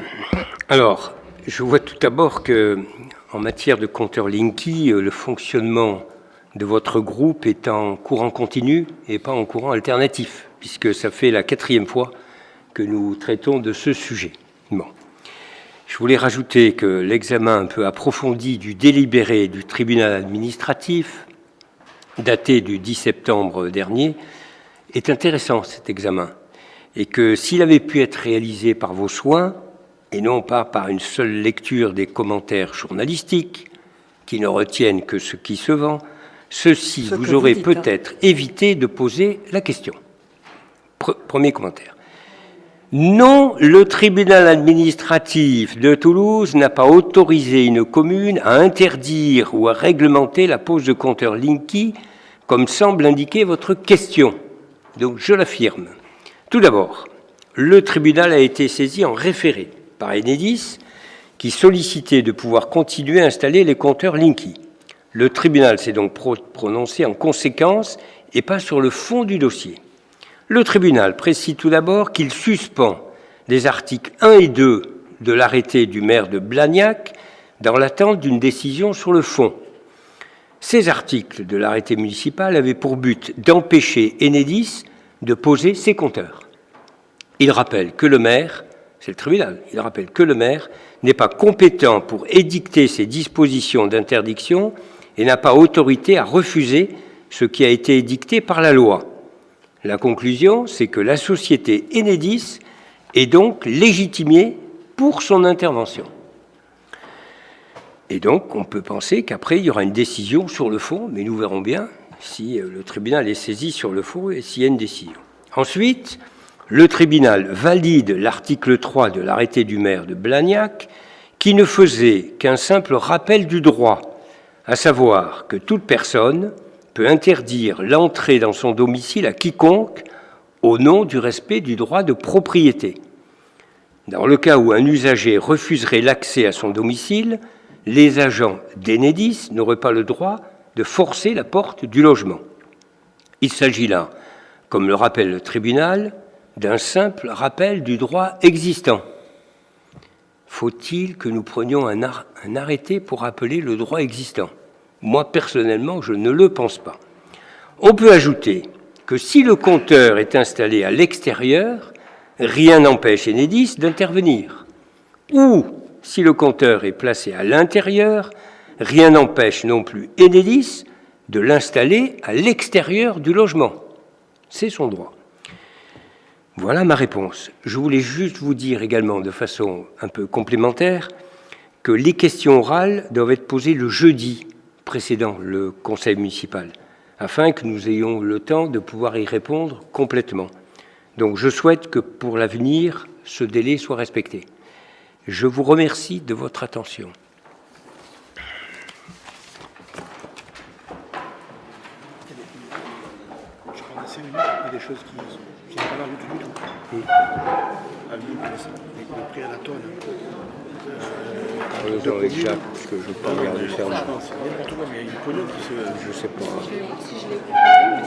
Speaker 1: Alors, je vois tout d'abord que, en matière de compteur Linky, le fonctionnement de votre groupe est en courant continu et pas en courant alternatif, puisque ça fait la 4e fois que nous traitons de ce sujet. Bon. Je voulais rajouter que l'examen un peu approfondi du délibéré du tribunal administratif, daté du 10 septembre dernier, est intéressant, cet examen, et que s'il avait pu être réalisé par vos soins, et non pas par une seule lecture des commentaires journalistiques, qui ne retiennent que ce qui se vend, ceci vous aurait peut-être évité de poser la question. Premier commentaire. Non, le tribunal administratif de Toulouse n'a pas autorisé une commune à interdire ou à réglementer la pose de compteurs Linky, comme semble indiquer votre question. Donc je l'affirme. Tout d'abord, le tribunal a été saisi en référé par Enedis, qui sollicitait de pouvoir continuer à installer les compteurs Linky. Le tribunal s'est donc prononcé en conséquence et pas sur le fond du dossier. Le tribunal précise tout d'abord qu'il suspend les articles 1 et 2 de l'arrêté du maire de Blagnac dans l'attente d'une décision sur le fond. Ces articles de l'arrêté municipal avaient pour but d'empêcher Enedis de poser ses compteurs. Il rappelle que le maire, c'est le tribunal, il rappelle que le maire n'est pas compétent pour édicter ces dispositions d'interdiction et n'a pas autorité à refuser ce qui a été édicté par la loi. La conclusion, c'est que la société Enedis est donc légitimée pour son intervention. Et donc, on peut penser qu'après, il y aura une décision sur le fond, mais nous verrons bien si le tribunal est saisi sur le fond et s'il y a une décision. Ensuite, le tribunal valide l'article 3 de l'arrêté du maire de Blagnac, qui ne faisait qu'un simple rappel du droit, à savoir que toute personne peut interdire l'entrée dans son domicile à quiconque au nom du respect du droit de propriété. Dans le cas où un usager refuserait l'accès à son domicile, les agents d'Enedis n'auraient pas le droit de forcer la porte du logement. Il s'agit là, comme le rappelle le tribunal, d'un simple rappel du droit existant. Faut-il que nous prenions un arrêté pour rappeler le droit existant ? Moi, personnellement, je ne le pense pas. On peut ajouter que si le compteur est installé à l'extérieur, rien n'empêche Enedis d'intervenir. Ou, si le compteur est placé à l'intérieur, rien n'empêche non plus Enedis de l'installer à l'extérieur du logement. C'est son droit. Voilà ma réponse. Je voulais juste vous dire également, de façon un peu complémentaire, que les questions orales doivent être posées le jeudi précédent le conseil municipal, afin que nous ayons le temps de pouvoir y répondre complètement. Donc je souhaite que pour l'avenir, ce délai soit respecté. Je vous remercie de votre attention.
Speaker 4: Je prends des 5 minutes, il y a des choses qui n'ont pas la route du tout. Pris à la tonne.
Speaker 1: Avec Jacques, parce que je ne peux pas regarder ça.
Speaker 4: C'est n'importe quoi, mais il y a une pognon qui se...
Speaker 1: Je ne sais pas.
Speaker 3: Si je l'ai compris, mais